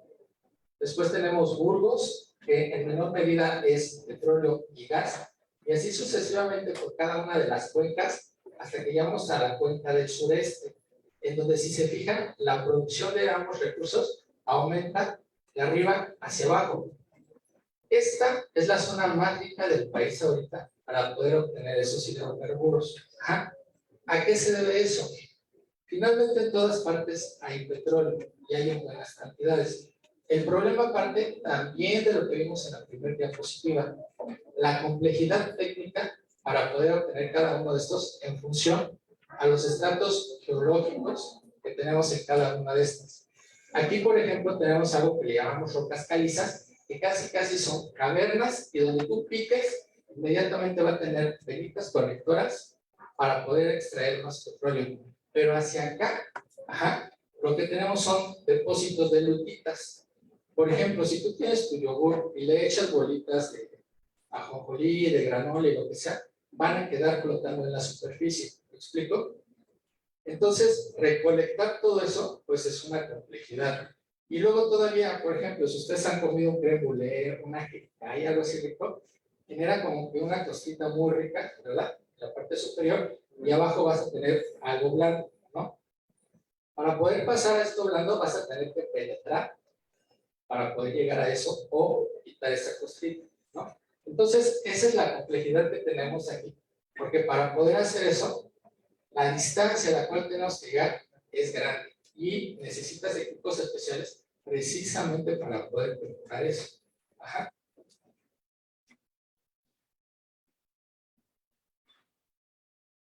Después tenemos Burgos, que en menor medida es petróleo y gas, y así sucesivamente por cada una de las cuencas hasta que llegamos a la cuenca del sureste, en donde si se fijan, la producción de ambos recursos aumenta de arriba hacia abajo. Esta es la zona más rica del país ahorita para poder obtener esos hidrocarburos. Ajá. ¿A qué se debe eso? Finalmente en todas partes hay petróleo y hay en buenas cantidades. El problema parte también de lo que vimos en la primera diapositiva, la complejidad técnica para poder obtener cada uno de estos en función a los estratos geológicos que tenemos en cada una de estas. Aquí, por ejemplo, tenemos algo que le llamamos rocas calizas, que casi son cavernas y donde tú piques, inmediatamente va a tener venitas conectoras para poder extraer más petróleo. Pero hacia acá, lo que tenemos son depósitos de lutitas. Por ejemplo, si tú tienes tu yogur y le echas bolitas de ajonjolí, de granola y lo que sea, van a quedar flotando en la superficie. ¿Me explico? Entonces, recolectar todo eso, pues es una complejidad. Y luego todavía, por ejemplo, si ustedes han comido un crème brûlée, una jicaya, algo así rico, genera como que una costita muy rica, ¿verdad? En la parte superior, y abajo vas a tener algo blando, ¿no? Para poder pasar a esto blando vas a tener que penetrar para poder llegar a eso o quitar esa costita, ¿no? Entonces, esa es la complejidad que tenemos aquí, porque para poder hacer eso, la distancia a la cual tenemos que llegar es grande y necesitas equipos especiales precisamente para poder perforar eso. Ajá.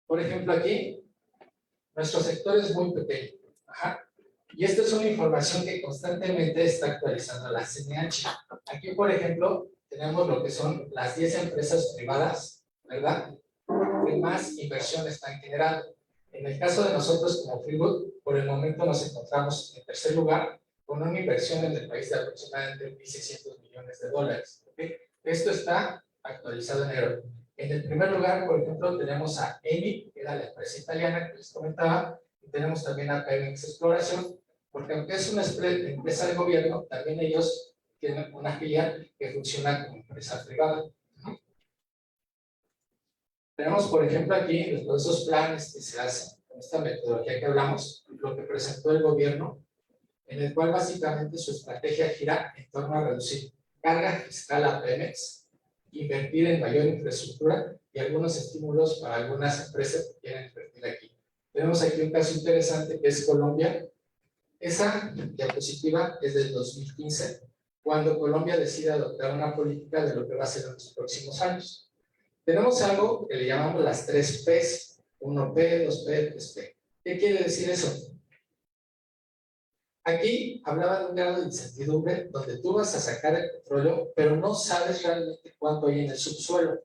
Por ejemplo, aquí, nuestro sector es muy pequeño. Ajá. Y esta es una información que constantemente está actualizando la CNH. Aquí, por ejemplo, tenemos lo que son las 10 empresas privadas, ¿verdad?, que más inversión están generando. En el caso de nosotros como Freewood, por el momento nos encontramos en tercer lugar con una inversión en el país de aproximadamente 1.600 millones de dólares. ¿Okay? Esto está actualizado en enero. En el primer lugar, por ejemplo, tenemos a Eni, que era la empresa italiana que les comentaba, y tenemos también a Pemex Exploración, porque aunque es una empresa de gobierno, también ellos tienen una filial que funciona como empresa privada. Tenemos, por ejemplo, aquí todos esos planes que se hacen con esta metodología que hablamos, lo que presentó el gobierno, en el cual básicamente su estrategia gira en torno a reducir carga fiscal a Pemex, invertir en mayor infraestructura y algunos estímulos para algunas empresas que quieren invertir aquí. Tenemos aquí un caso interesante que es Colombia. Esa diapositiva es del 2015, cuando Colombia decide adoptar una política de lo que va a ser en los próximos años. Tenemos algo que le llamamos las 3 P's, 1P, 2P, 3P. ¿Qué quiere decir eso? Aquí hablaba de un grado de incertidumbre donde tú vas a sacar el petróleo, pero no sabes realmente cuánto hay en el subsuelo.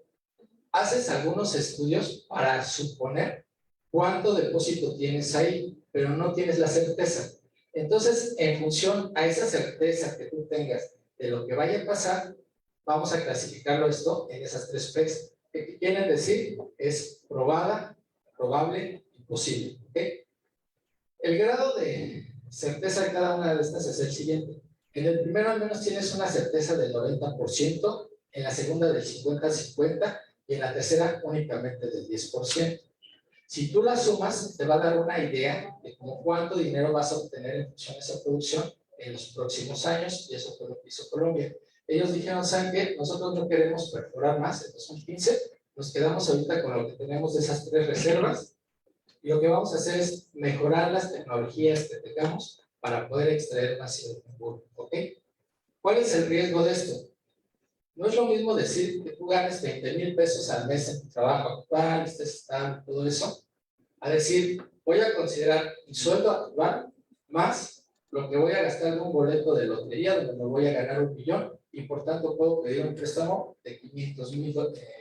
Haces algunos estudios para suponer cuánto depósito tienes ahí, pero no tienes la certeza. Entonces, en función a esa certeza que tú tengas de lo que vaya a pasar, vamos a clasificarlo esto en esas 3 P's. ¿Qué quieren decir? Es probada, probable y posible. ¿Okay? El grado de certeza de cada una de estas es el siguiente. En el primero al menos tienes una certeza del 90%, en la segunda del 50-50 y en la tercera únicamente del 10%. Si tú las sumas, te va a dar una idea de cómo cuánto dinero vas a obtener en función de esa producción en los próximos años, y eso fue lo que hizo Colombia. Ellos dijeron, ¿saben qué? Nosotros no queremos perforar más en 2015, nos quedamos ahorita con lo que tenemos de esas 3 reservas, y lo que vamos a hacer es mejorar las tecnologías que tengamos para poder extraer más hidrocarburo. ¿Ok? ¿Cuál es el riesgo de esto? No es lo mismo decir que tú ganes 20,000 pesos al mes en tu trabajo actual, estés estable, todo eso, a decir, voy a considerar mi sueldo actual más lo que voy a gastar de un boleto de lotería donde me voy a ganar 1 millón y por tanto puedo pedir un préstamo de 500,000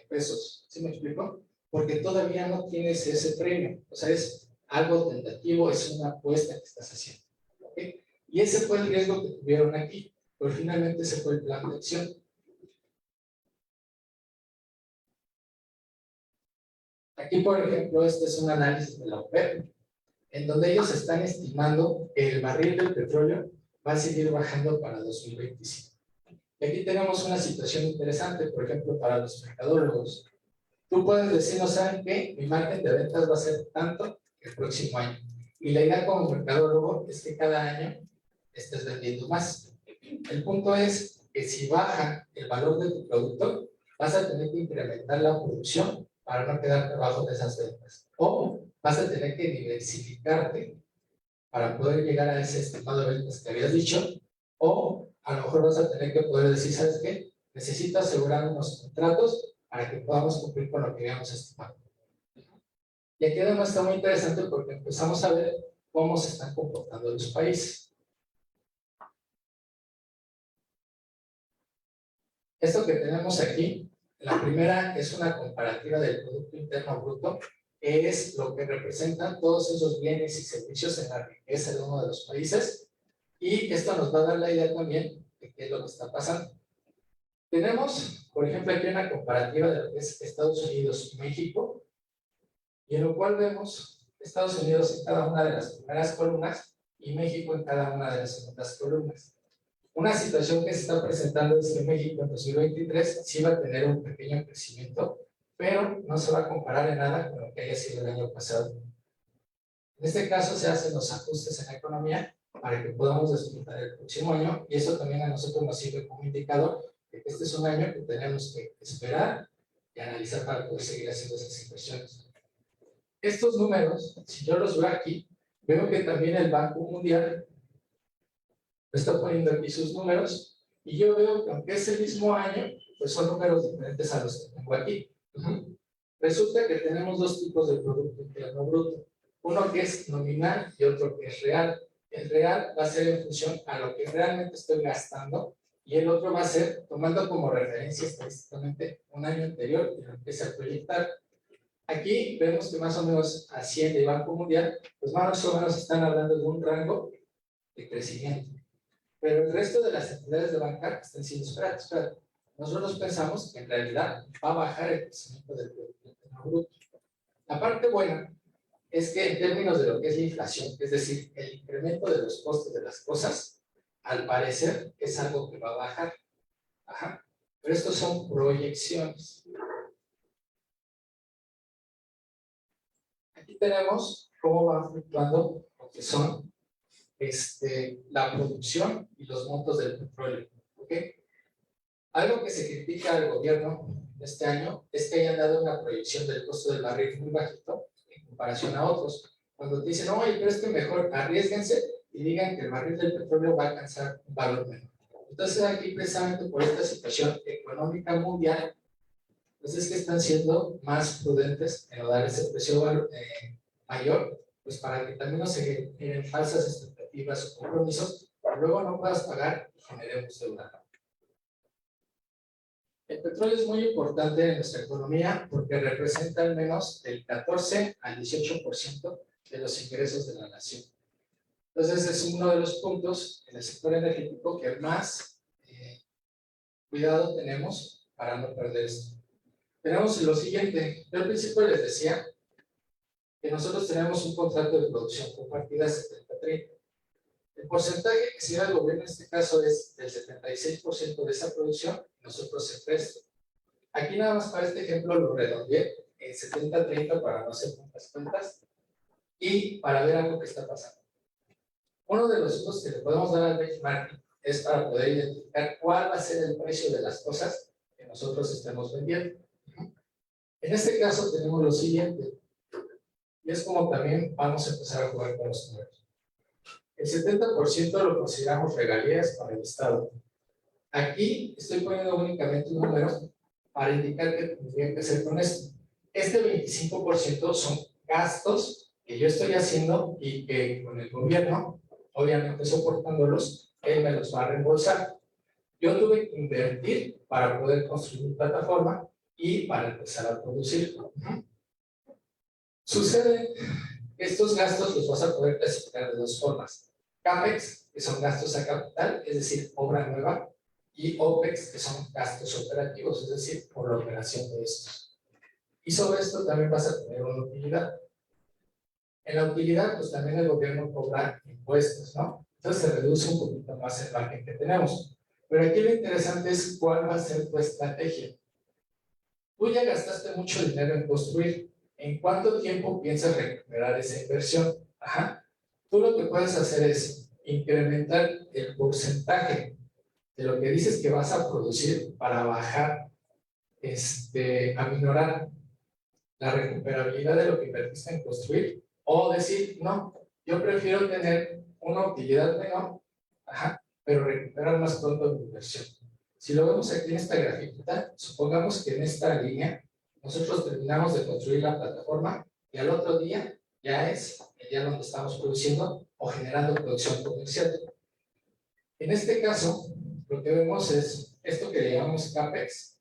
pesos. ¿Sí me explico? Porque todavía no tienes ese premio. O sea, es algo tentativo, es una apuesta que estás haciendo. ¿Okay? Y ese fue el riesgo que tuvieron aquí, pero finalmente ese fue el plan de acción. Aquí, por ejemplo, este es un análisis de la OPEP, en donde ellos están estimando que el barril del petróleo va a seguir bajando para 2025. Y aquí tenemos una situación interesante, por ejemplo, para los mercadólogos. Tú puedes decir, no saben qué, mi margen de ventas va a ser tanto el próximo año. Y la idea como mercadólogo es que cada año estés vendiendo más. El punto es que si baja el valor de tu producto, vas a tener que incrementar la producción para no quedarte abajo de esas ventas. O vas a tener que diversificarte para poder llegar a ese estimado de ventas que habías dicho. O a lo mejor vas a tener que poder decir, ¿sabes qué? Necesito asegurar unos contratos para que podamos cumplir con lo que habíamos estimado. Y aquí además está muy interesante porque empezamos a ver cómo se están comportando los países. Esto que tenemos aquí, la primera es una comparativa del Producto Interno Bruto, que es lo que representan todos esos bienes y servicios en la riqueza de uno de los países. Y esto nos va a dar la idea también de qué es lo que está pasando. Tenemos, por ejemplo, aquí una comparativa de lo que es Estados Unidos y México, y en lo cual vemos Estados Unidos en cada una de las primeras columnas y México en cada una de las segundas columnas. Una situación que se está presentando es que México en 2023 sí va a tener un pequeño crecimiento, pero no se va a comparar en nada con lo que haya sido el año pasado. En este caso se hacen los ajustes en la economía para que podamos disfrutar el próximo año, y eso también a nosotros nos sirve como indicador de que este es un año que tenemos que esperar y analizar para poder seguir haciendo esas inversiones. Estos números, si yo los veo aquí, veo que también el Banco Mundial está poniendo aquí sus números, y yo veo que aunque es el mismo año, pues son números diferentes a los que tengo aquí. Resulta que tenemos dos tipos de Producto Interno Bruto, uno que es nominal y otro que es real. El real va a ser en función a lo que realmente estoy gastando, y el otro va a ser tomando como referencia estadísticamente un año anterior y lo empiece a proyectar. Aquí vemos que más o menos Hacienda y Banco Mundial, pues más o menos están hablando de un rango de crecimiento. Pero el resto de las entidades de banca están diciendo, espera, nosotros pensamos que en realidad va a bajar el crecimiento del Producto Interno Bruto. La parte buena es que en términos de lo que es la inflación, es decir, el incremento de los costos de las cosas, al parecer es algo que va a bajar. Ajá. Pero estos son proyecciones. Aquí tenemos cómo van fluctuando lo que son la producción y los montos del petróleo. ¿Okay? Algo que se critica al gobierno este año es que hayan dado una proyección del costo del barril muy bajito en comparación a otros. Cuando te dicen, oye, pero es que mejor arriesguense y digan que el barril del petróleo va a alcanzar un valor menor. Entonces aquí precisamente por esta situación económica mundial, pues es que están siendo más prudentes en no dar ese precio mayor, pues para que también no se generen falsas expectativas o compromisos, que luego no puedas pagar y generemos deuda. El petróleo es muy importante en nuestra economía porque representa al menos del 14 al 18% de los ingresos de la nación. Entonces es uno de los puntos en el sector energético que más cuidado tenemos para no perder esto. Tenemos lo siguiente, yo al principio les decía que nosotros tenemos un contrato de producción compartida 70-30. El porcentaje que se da al gobierno en este caso es del 76% de esa producción, y nosotros el resto. Aquí nada más para este ejemplo lo redondeé en 70-30 para no hacer tantas cuentas y para ver algo que está pasando. Uno de los usos que le podemos dar al benchmarking es para poder identificar cuál va a ser el precio de las cosas que nosotros estemos vendiendo. En este caso tenemos lo siguiente, y es como también vamos a empezar a jugar con los números. El 70% lo consideramos regalías para el Estado. Aquí estoy poniendo únicamente un número para indicar que tendría que hacer con esto. Este 25% son gastos que yo estoy haciendo y que con el gobierno, obviamente soportándolos, él me los va a reembolsar. Yo tuve que invertir para poder construir mi plataforma y para empezar a producir. Sucede que estos gastos los vas a poder clasificar de dos formas. CAPEX, que son gastos a capital, es decir, obra nueva, y OPEX, que son gastos operativos, es decir, por la operación de estos. Y sobre esto también vas a tener una utilidad. En la utilidad, pues también el gobierno cobra impuestos, ¿no? Entonces se reduce un poquito más el margen que tenemos. Pero aquí lo interesante es cuál va a ser tu estrategia. tú ya gastaste mucho dinero en construir. ¿En cuánto tiempo piensas recuperar esa inversión? Ajá. Tú lo que puedes hacer es incrementar el porcentaje de lo que dices que vas a producir para bajar, aminorar la recuperabilidad de lo que invertiste en construir, o decir, no, yo prefiero tener una utilidad menor, ajá, pero recuperar más pronto mi inversión. Si lo vemos aquí en esta grafiquita, supongamos que en esta línea nosotros terminamos de construir la plataforma y al otro día ya es el día donde estamos produciendo o generando producción comercial. En este caso, lo que vemos es esto que le llamamos CAPEX,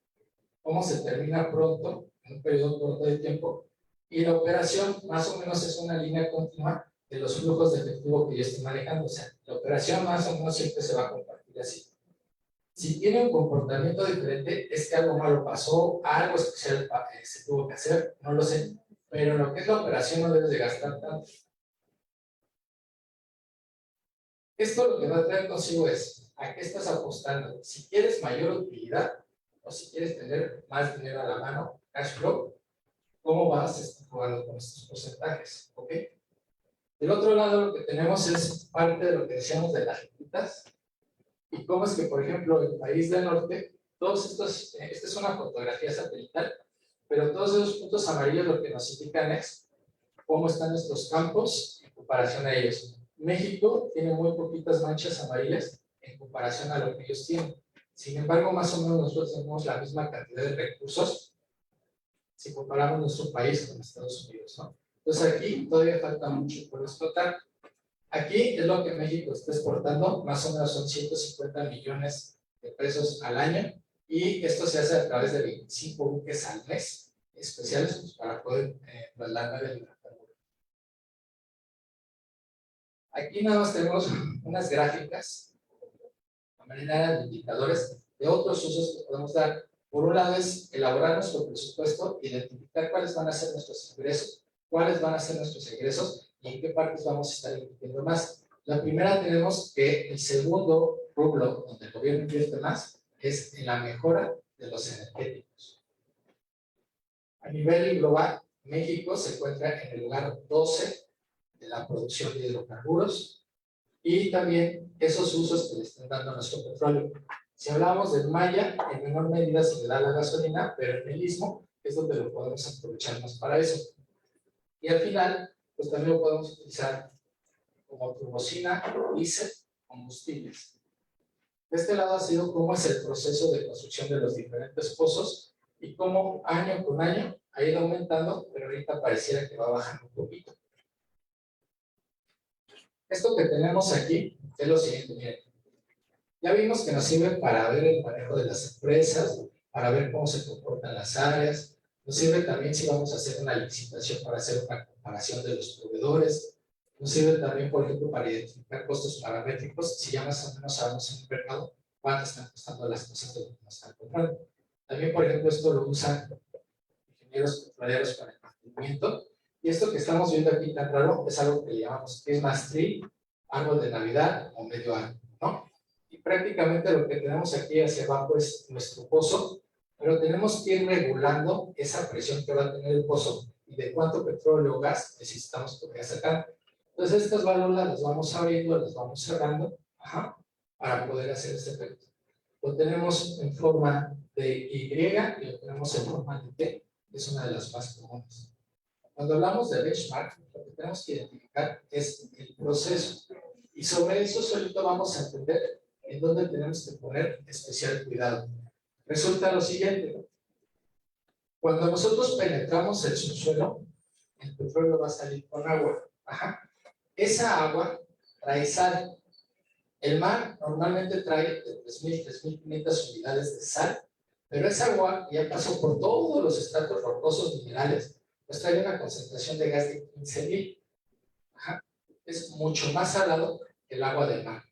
cómo se termina pronto, en un periodo corto de tiempo, y la operación más o menos es una línea continua de los flujos de efectivo que yo estoy manejando. O sea, la operación más o menos siempre se va a compartir así. Si tiene un comportamiento diferente, es que algo malo pasó, algo especial se tuvo que hacer, no lo sé, pero en lo que es la operación no debes de gastar tanto. Esto lo que va a traer consigo es, ¿a qué estás apostando? Si quieres mayor utilidad o si quieres tener más dinero a la mano, cash flow, ¿cómo vas a estar jugando con estos porcentajes? ¿Ok? Del otro lado lo que tenemos es parte de lo que decíamos de las rutas y cómo es que, por ejemplo, el país del norte, todos estos, esta es una fotografía satelital, pero todos esos puntos amarillos lo que nos indican es cómo están nuestros campos en comparación a ellos. México tiene muy poquitas manchas amarillas en comparación a lo que ellos tienen. Sin embargo, más o menos nosotros tenemos la misma cantidad de recursos si comparamos nuestro país con Estados Unidos, ¿no? Entonces aquí todavía falta mucho por explotar. Aquí es lo que México está exportando, más o menos son 150 millones de pesos al año, y esto se hace a través de 25 buques al mes especiales pues, para poder trasladar el hidrocarburo. Aquí nada más tenemos unas gráficas, a manera de indicadores de otros usos que podemos dar. Por un lado es elaborar nuestro presupuesto, identificar cuáles van a ser nuestros ingresos, cuáles van a ser nuestros egresos y en qué partes vamos a estar invirtiendo más. La primera tenemos que el segundo rubro donde el gobierno invierte más es en la mejora de los energéticos. A nivel global, México se encuentra en el lugar 12 de la producción de hidrocarburos y también esos usos que le están dando a nuestro petróleo. Si hablamos del Maya, en menor medida se le da la gasolina, pero en el Istmo es donde lo podemos aprovechar más para eso. Y al final, pues también lo podemos utilizar como turbocina, diésel, combustibles. De este lado ha sido cómo es el proceso de construcción de los diferentes pozos y cómo año con año ha ido aumentando, pero ahorita pareciera que va bajando un poquito. Esto que tenemos aquí es lo siguiente, miren. Ya vimos que nos sirve para ver el manejo de las empresas, para ver cómo se comportan las áreas. Nos sirve también si vamos a hacer una licitación para hacer una comparación de los proveedores. Nos sirve también, por ejemplo, para identificar costos paramétricos, si ya más o menos sabemos en el mercado cuánto están costando las cosas de lo que nos están comprando. También, por ejemplo, esto lo usan ingenieros petroleros para el mantenimiento. Y esto que estamos viendo aquí tan raro es algo que le llamamos Christmas tree, árbol de Navidad o medio árbol, ¿no? Y prácticamente lo que tenemos aquí hacia abajo es nuestro pozo, pero tenemos que ir regulando esa presión que va a tener el pozo y de cuánto petróleo o gas necesitamos todavía sacar. Entonces estas válvulas las vamos abriendo, las vamos cerrando, para poder hacer este efecto. Lo tenemos en forma de Y y lo tenemos en forma de T, que es una de las más comunes. Cuando hablamos de benchmark, lo que tenemos que identificar es el proceso. Y sobre eso solito vamos a entender en dónde tenemos que poner especial cuidado. Resulta lo siguiente. Cuando nosotros penetramos el subsuelo, el petróleo va a salir con agua. Esa agua trae sal. El mar normalmente trae de 3.000 a 3.500 unidades de sal, pero esa agua ya pasó por todos los estratos rocosos minerales, pues trae una concentración de gas de 15.000. Es mucho más salado que el agua del mar.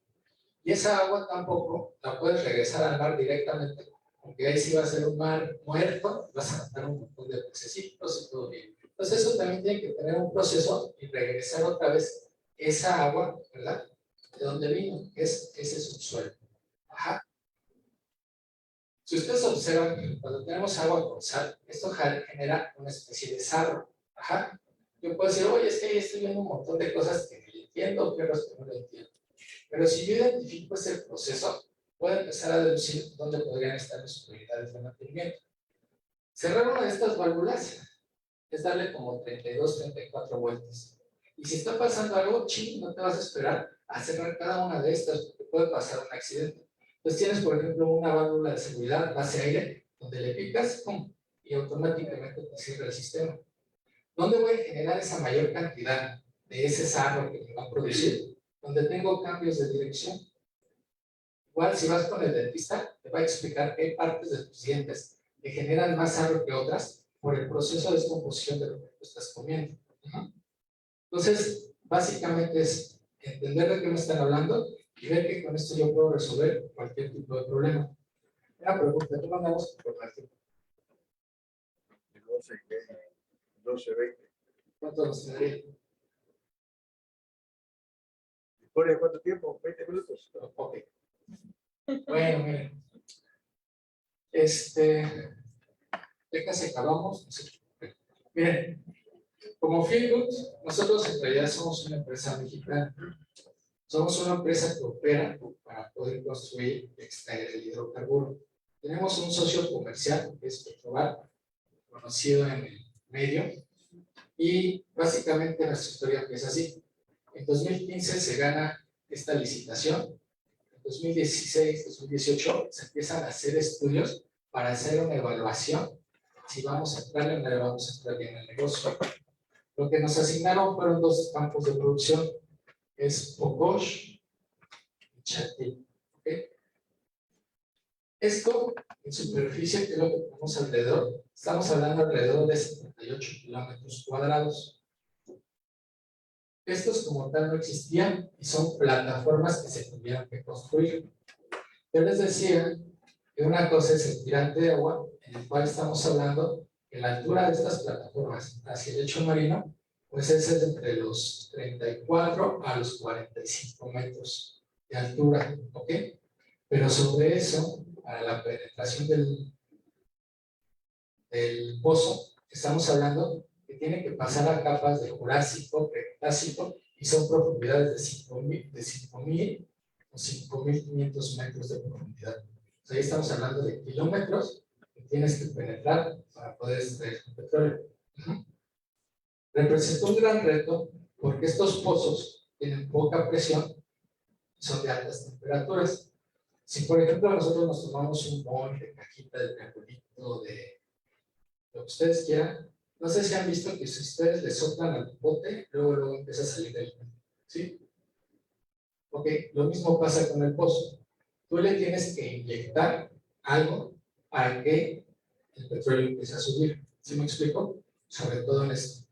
Y esa agua tampoco la puedes regresar al mar directamente, porque ahí sí va a ser un mar muerto, vas a matar un montón de pececitos y todo bien. Entonces eso también tiene que tener un proceso y regresar otra vez esa agua, ¿verdad? De donde vino, que es ese subsuelo. Si ustedes observan, cuando tenemos agua con sal, esto genera una especie de sarro. Ajá. Yo puedo decir, oye, es que ahí estoy viendo un montón de cosas que no entiendo, pero que no lo entiendo. Pero si yo identifico ese proceso, puedo empezar a deducir dónde podrían estar mis prioridades de mantenimiento. Cerrar una de estas válvulas es darle como 32, 34 vueltas. Y si está pasando algo, ching, no te vas a esperar a cerrar cada una de estas, porque puede pasar un accidente. Entonces tienes, por ejemplo, una válvula de seguridad base aire, donde le picas, ¡pum!, y automáticamente te cierra el sistema. ¿Dónde voy a generar esa mayor cantidad de ese sarro que me va a producir? Donde tengo cambios de dirección. Igual, si vas con el dentista, te va a explicar que hay partes de tus dientes que generan más sarro que otras por el proceso de descomposición de lo que tú estás comiendo. Entonces, básicamente es entender de qué me están hablando y ver que con esto yo puedo resolver cualquier tipo de problema. Una pregunta, ¿tú mandamos por Martín? 12:20. ¿Cuánto nos tendría? ¿Dispone cuánto tiempo? 20 minutos. Ok. Bueno, miren. Ya casi acabamos. Miren, como Feelgood, nosotros en realidad somos una empresa mexicana. Somos una empresa que opera para poder construir y extraer el hidrocarburo. Tenemos un socio comercial que es Petrobar, conocido en el medio, y básicamente nuestra historia empieza así. En 2015 se gana esta licitación. En 2016, 2018 se empiezan a hacer estudios para hacer una evaluación si vamos a entrar o no vamos a entrar bien en el negocio. Lo que nos asignaron fueron dos campos de producción, es Pocosh y Chatil. ¿Okay? Esto en superficie, que es lo que tenemos alrededor, estamos hablando alrededor de 78 kilómetros cuadrados. Estos como tal no existían y son plataformas que se tuvieron que construir. Yo les decía que una cosa es el tirante de agua, en el cual estamos hablando que la altura de estas plataformas hacia el lecho marino, pues es entre los 34 a los 45 metros de altura, ¿ok? Pero sobre eso, para la penetración del pozo, estamos hablando que tiene que pasar a capas de Jurásico, Cretácico, y son profundidades de 5.000 o 5.500 metros de profundidad. O sea, ahí estamos hablando de kilómetros que tienes que penetrar para poder extraer el petróleo. Representó un gran reto porque estos pozos tienen poca presión y son de altas temperaturas. Si, por ejemplo, nosotros nos tomamos un bol de cajita, de triangulito, de lo que ustedes quieran, no sé si han visto que si ustedes le soplan al bote, luego empieza a salir del bote, ¿sí? Ok, lo mismo pasa con el pozo. Tú le tienes que inyectar algo para que el petróleo empiece a subir. ¿Sí me explico? Sobre todo en esto.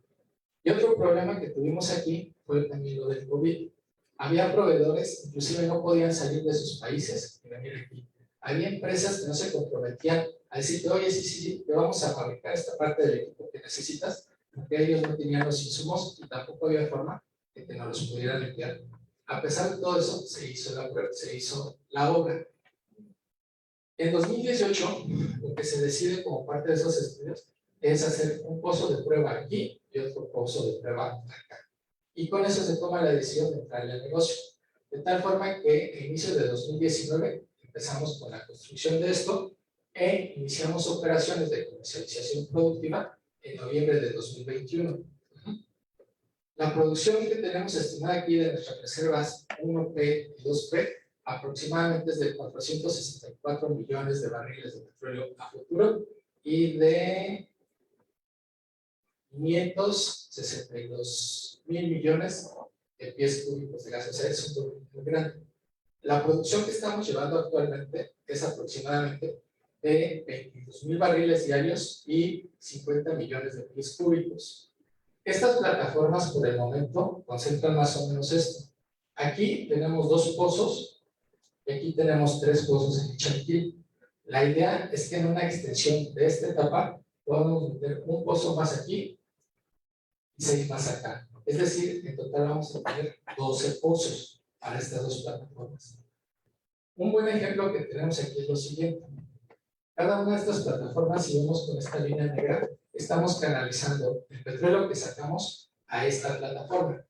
Y otro problema que tuvimos aquí fue también lo del COVID. Había proveedores, inclusive no podían salir de sus países y venir aquí. Había empresas que no se comprometían a decirte, oye, sí, te vamos a fabricar esta parte del equipo que necesitas, porque ellos no tenían los insumos y tampoco había forma de que nos los pudieran enviar. A pesar de todo eso, se hizo la obra. En 2018, lo que se decide como parte de esos estudios es hacer un pozo de prueba aquí y otro pozo de prueba acá. Y con eso se toma la decisión de entrar al negocio. De tal forma que a inicio de 2019 empezamos con la construcción de esto e iniciamos operaciones de comercialización productiva en noviembre de 2021. La producción que tenemos estimada aquí de nuestras reservas 1P y 2P aproximadamente es de 464 millones de barriles de petróleo a futuro y de 562 mil millones de pies cúbicos de gas. O sea, es un volumen muy grande. La producción que estamos llevando actualmente es aproximadamente de 22 mil barriles diarios y 50 millones de pies cúbicos. Estas plataformas por el momento concentran más o menos esto. Aquí tenemos dos pozos y aquí tenemos tres pozos en Chatil. La idea es que en una extensión de esta etapa podamos meter un pozo más aquí y 6 más acá. Es decir, en total vamos a tener 12 pozos para estas dos plataformas. Un buen ejemplo que tenemos aquí es lo siguiente. Cada una de estas plataformas, si vemos con esta línea negra, estamos canalizando el petróleo que sacamos a esta plataforma.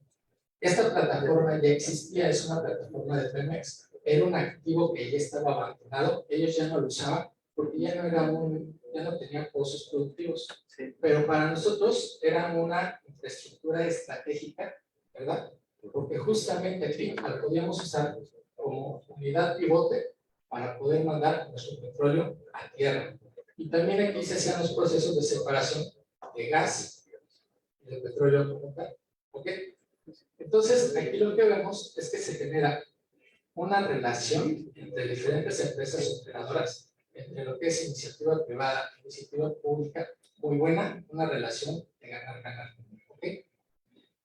Esta plataforma ya existía, es una plataforma de Pemex, era un activo que ya estaba abandonado, ellos ya no lo usaban porque ya no tenían pozos productivos. Pero para nosotros era una infraestructura estratégica, ¿verdad? Porque justamente aquí la podíamos usar como unidad pivote para poder mandar nuestro petróleo a tierra. Y también aquí se hacían los procesos de separación de gas y de petróleo como tal. ¿Ok? Entonces, aquí lo que vemos es que se genera una relación entre diferentes empresas operadoras, entre lo que es iniciativa privada e iniciativa pública, muy buena, una relación de ganar-ganar. ¿Ok?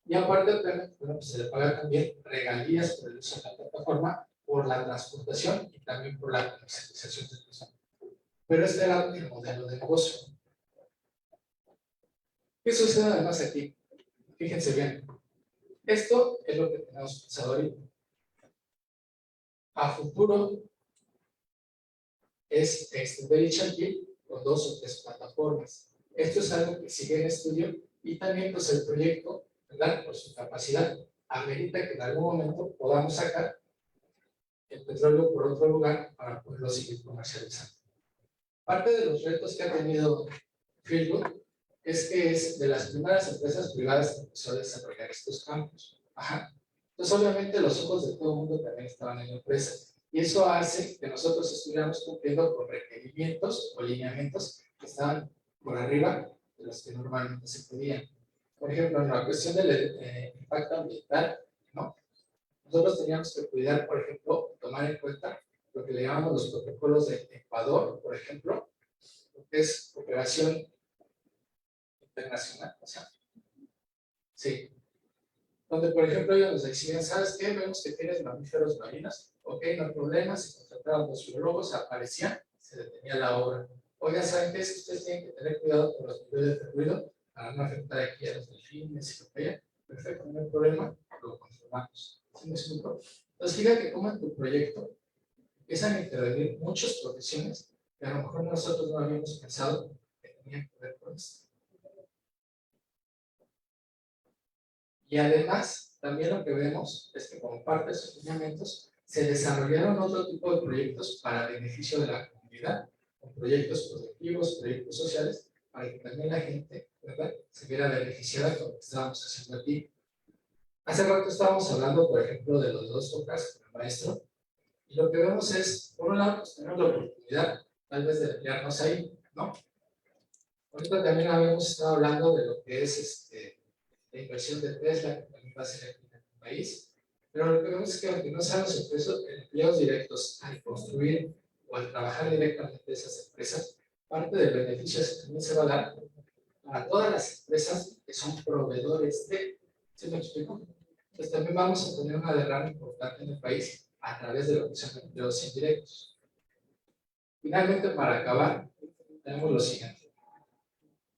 Y aparte, bueno, pues se le paga también regalías por el uso de la plataforma, por la transportación y también por la comercialización del mismo. Pero este era el modelo de negocio. ¿Qué sucede además aquí? Fíjense bien. Esto es lo que tenemos pensado ahorita. A futuro es extender Ixalquil con 2 o 3 plataformas. Esto es algo que sigue en estudio y también pues el proyecto, ¿verdad? Por su capacidad, amerita que en algún momento podamos sacar el petróleo por otro lugar para poderlo seguir comercializando. Parte de los retos que ha tenido Fieldwood es que es de las primeras empresas privadas que empezó a desarrollar estos campos. Ajá. Entonces, obviamente, los ojos de todo el mundo también estaban en la empresa. Y eso hace que nosotros estuviéramos cumpliendo con requerimientos o lineamientos que estaban por arriba de los que normalmente se pedían. Por ejemplo, en la cuestión del impacto ambiental, ¿no? Nosotros teníamos que cuidar, por ejemplo, tomar en cuenta lo que le llamamos los protocolos de Ecuador, por ejemplo, lo que es cooperación internacional, o sea, sí, donde por ejemplo ellos nos decían, ¿sabes qué? Vemos que tienes mamíferos marinos, ok, no hay problema, se contrataban los biólogos, aparecían, se detenía la obra. Oiga, ¿saben qué? Es que ustedes tienen que tener cuidado con los niveles de ruido para no afectar aquí a los delfines y lo que haya. Perfecto, no hay problema, lo conformamos. ¿Sí me explico? Entonces, fíjate cómo en tu proyecto empiezan a intervenir muchas profesiones que a lo mejor nosotros no habíamos pensado que tenían que ver con esto. Y además, también lo que vemos es que como parte de esos lineamientos se desarrollaron otro tipo de proyectos para beneficio de la comunidad, con proyectos productivos, proyectos sociales, para que también la gente, ¿verdad?, se viera beneficiada con lo que estábamos haciendo aquí. Hace rato estábamos hablando, por ejemplo, de los 2 tocas con el maestro, y lo que vemos es, por un lado, pues tenemos la oportunidad, tal vez, de emplearnos ahí, ¿no? Ahorita también habíamos estado hablando de lo que es la inversión de Tesla, que también va a ser aquí en el país, pero lo que vemos es que aunque no sean los empleados directos al construir o al trabajar directamente de esas empresas, parte del beneficio también se va a dar para todas las empresas que son proveedores de, ¿sí me explico? Entonces también vamos a tener una derrama importante en el país a través de lo que son empleos indirectos. Finalmente, para acabar, tenemos lo siguiente.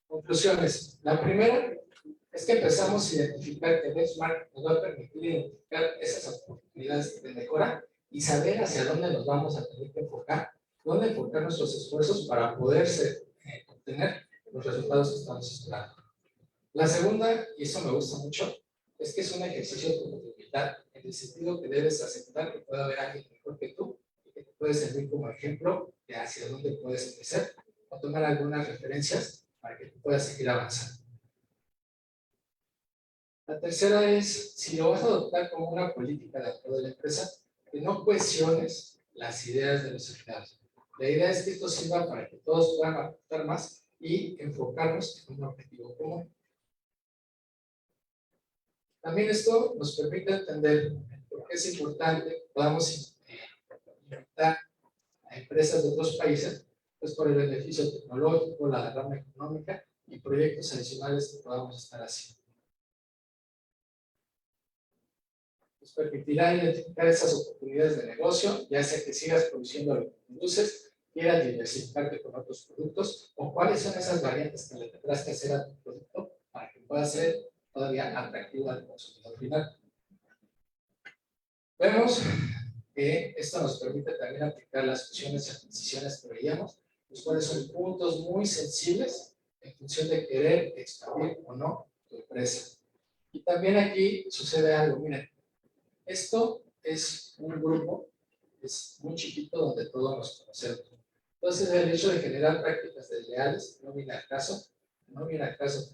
Conclusiones. La primera es que empezamos a identificar que Benchmark nos va a permitir identificar esas oportunidades de mejora y saber hacia dónde nos vamos a tener que enfocar, dónde enfocar nuestros esfuerzos para poder obtener los resultados que estamos esperando. La segunda, y eso me gusta mucho, es que es un ejercicio de humildad, en el sentido que debes aceptar que puede haber alguien mejor que tú y que te puede servir como ejemplo de hacia dónde puedes crecer o tomar algunas referencias para que tú puedas seguir avanzando. La tercera es, si lo vas a adoptar como una política dentro de la empresa, que no cuestiones las ideas de los empleados. La idea es que esto sirva para que todos puedan aportar más y enfocarnos en un objetivo común. También esto nos permite entender por qué es importante que podamos invitar a empresas de otros países, pues por el beneficio tecnológico, la derrama económica y proyectos adicionales que podamos estar haciendo. Nos permitirá identificar esas oportunidades de negocio, ya sea que sigas produciendo lo que produces, quieras diversificarte con otros productos, o cuáles son esas variantes que le tendrás que hacer a tu producto para que pueda ser todavía atractivo al consumidor final. Vemos que esto nos permite también aplicar las fusiones y adquisiciones que veíamos, los cuales son puntos muy sensibles en función de querer expandir o no tu empresa. Y también aquí sucede algo, miren, esto es un grupo, es muy chiquito donde todos nos conocemos. Entonces el hecho de generar prácticas desleales no viene al caso, que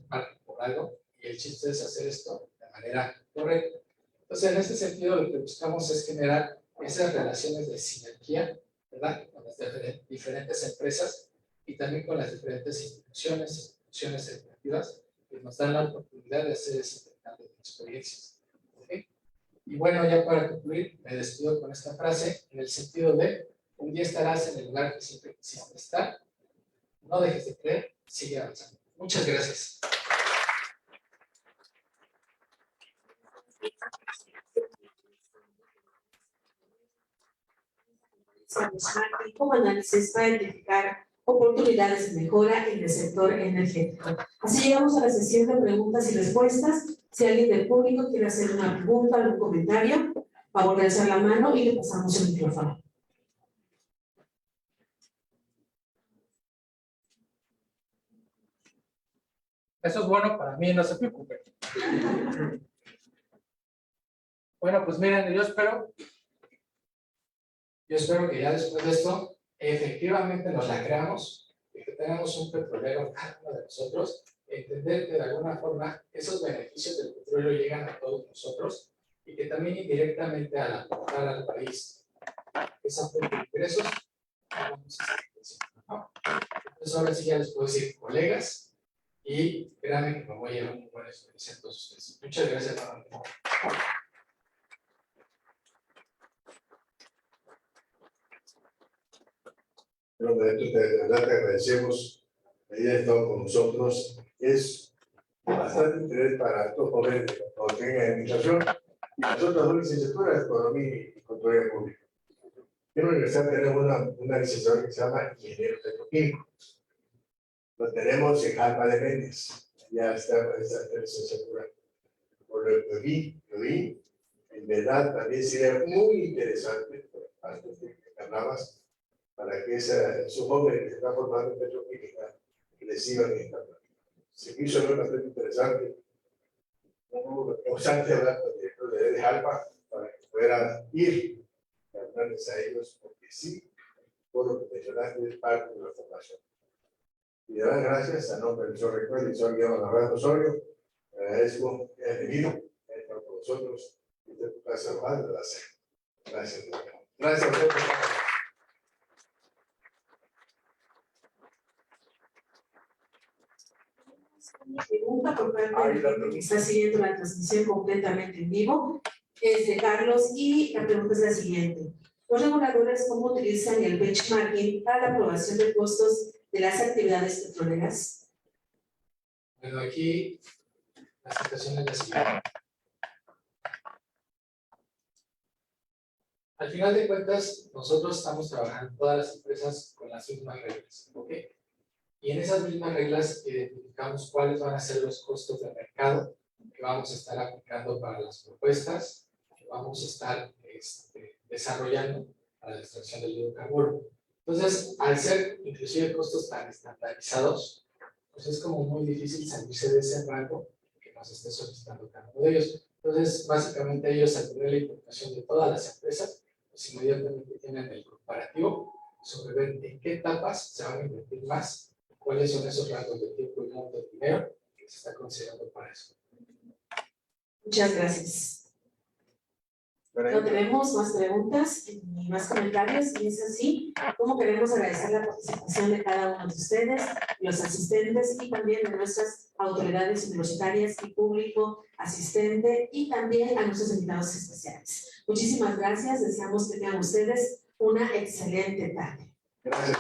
parten por algo, y el chiste es hacer esto de manera correcta. Entonces en este sentido lo que buscamos es generar esas relaciones de sinergia, ¿verdad? Con las diferentes empresas y también con las diferentes instituciones educativas que nos dan la oportunidad de hacer ese intercambio de experiencias. ¿Okay? Y bueno, ya para concluir, me despido con esta frase en el sentido de: un día estarás en el lugar que siempre quisiste estar, no dejes de creer, sigue avanzando. Muchas gracias. Como análisis para identificar oportunidades de mejora en el sector energético. Así llegamos a la sesión de preguntas y respuestas. Si alguien del público quiere hacer una pregunta, algún comentario, favor de alzar la mano y le pasamos el micrófono. Eso es bueno para mí, no se preocupen. Bueno, pues miren, yo espero que ya después de esto, efectivamente nos la creamos, y que tenemos un petrolero cada uno de nosotros, entender que de alguna forma esos beneficios del petróleo llegan a todos nosotros, y que también indirectamente al aportar al país esa fuente de ingresos, vamos a estar creciendo, ¿no? Entonces ahora sí ya les puedo decir colegas, y créanme que me voy a llevar una buena experiencia a todos ustedes. Muchas gracias. Pero de verdad te agradecemos que hayas estado con nosotros. Es bastante interés para estos jóvenes que tengan administración y nosotros dos licenciaturas, economía y control pública. En la universidad tenemos una licenciatura que se llama ingeniero petroquímico. Lo tenemos en Alba de Méndez. Ya está esta licenciatura. Por lo que vi, en verdad también sería muy interesante, antes de que hablabas, para que esos jóvenes que se están formando en petroquímica reciban esta práctica. Se quiso ver bastante interesante. Constante hablar con el director de Alba para que pueda ir a hablarles a ellos, porque sí, todo lo que mencionaste es parte de la formación. Y de verdad, gracias a nombre del señor rector y del señor Guillermo Navarro Osorio, agradezco que haya venido a estar con nosotros y de tu casa de la hacer. Gracias. Gracias a ustedes. Una pregunta por parte de la gente que está siguiendo la transmisión completamente en vivo es de Carlos, y la pregunta es la siguiente: ¿los reguladores cómo utilizan el benchmarking para la aprobación de costos de las actividades petroleras? Bueno, aquí la situación es la siguiente. Al final de cuentas, nosotros estamos trabajando todas las empresas con las mismas reglas, ¿ok? Y en esas mismas reglas identificamos cuáles van a ser los costos de mercado que vamos a estar aplicando para las propuestas que vamos a estar desarrollando para la extracción del hidrocarburo. Entonces, al ser inclusive costos tan estandarizados, pues es como muy difícil salirse de ese rango que nos esté solicitando cada uno de ellos. Entonces, básicamente ellos, al tener la información de todas las empresas, pues inmediatamente tienen el comparativo sobre ver en qué etapas se van a invertir más, cuáles son esos rangos de tiempo y monto de dinero que se está considerando para eso. Muchas gracias. No tenemos más preguntas ni más comentarios, y es así como queremos agradecer la participación de cada uno de ustedes, los asistentes y también de nuestras autoridades universitarias y público asistente, y también a nuestros invitados especiales. Muchísimas gracias, deseamos que tengan ustedes una excelente tarde. Gracias.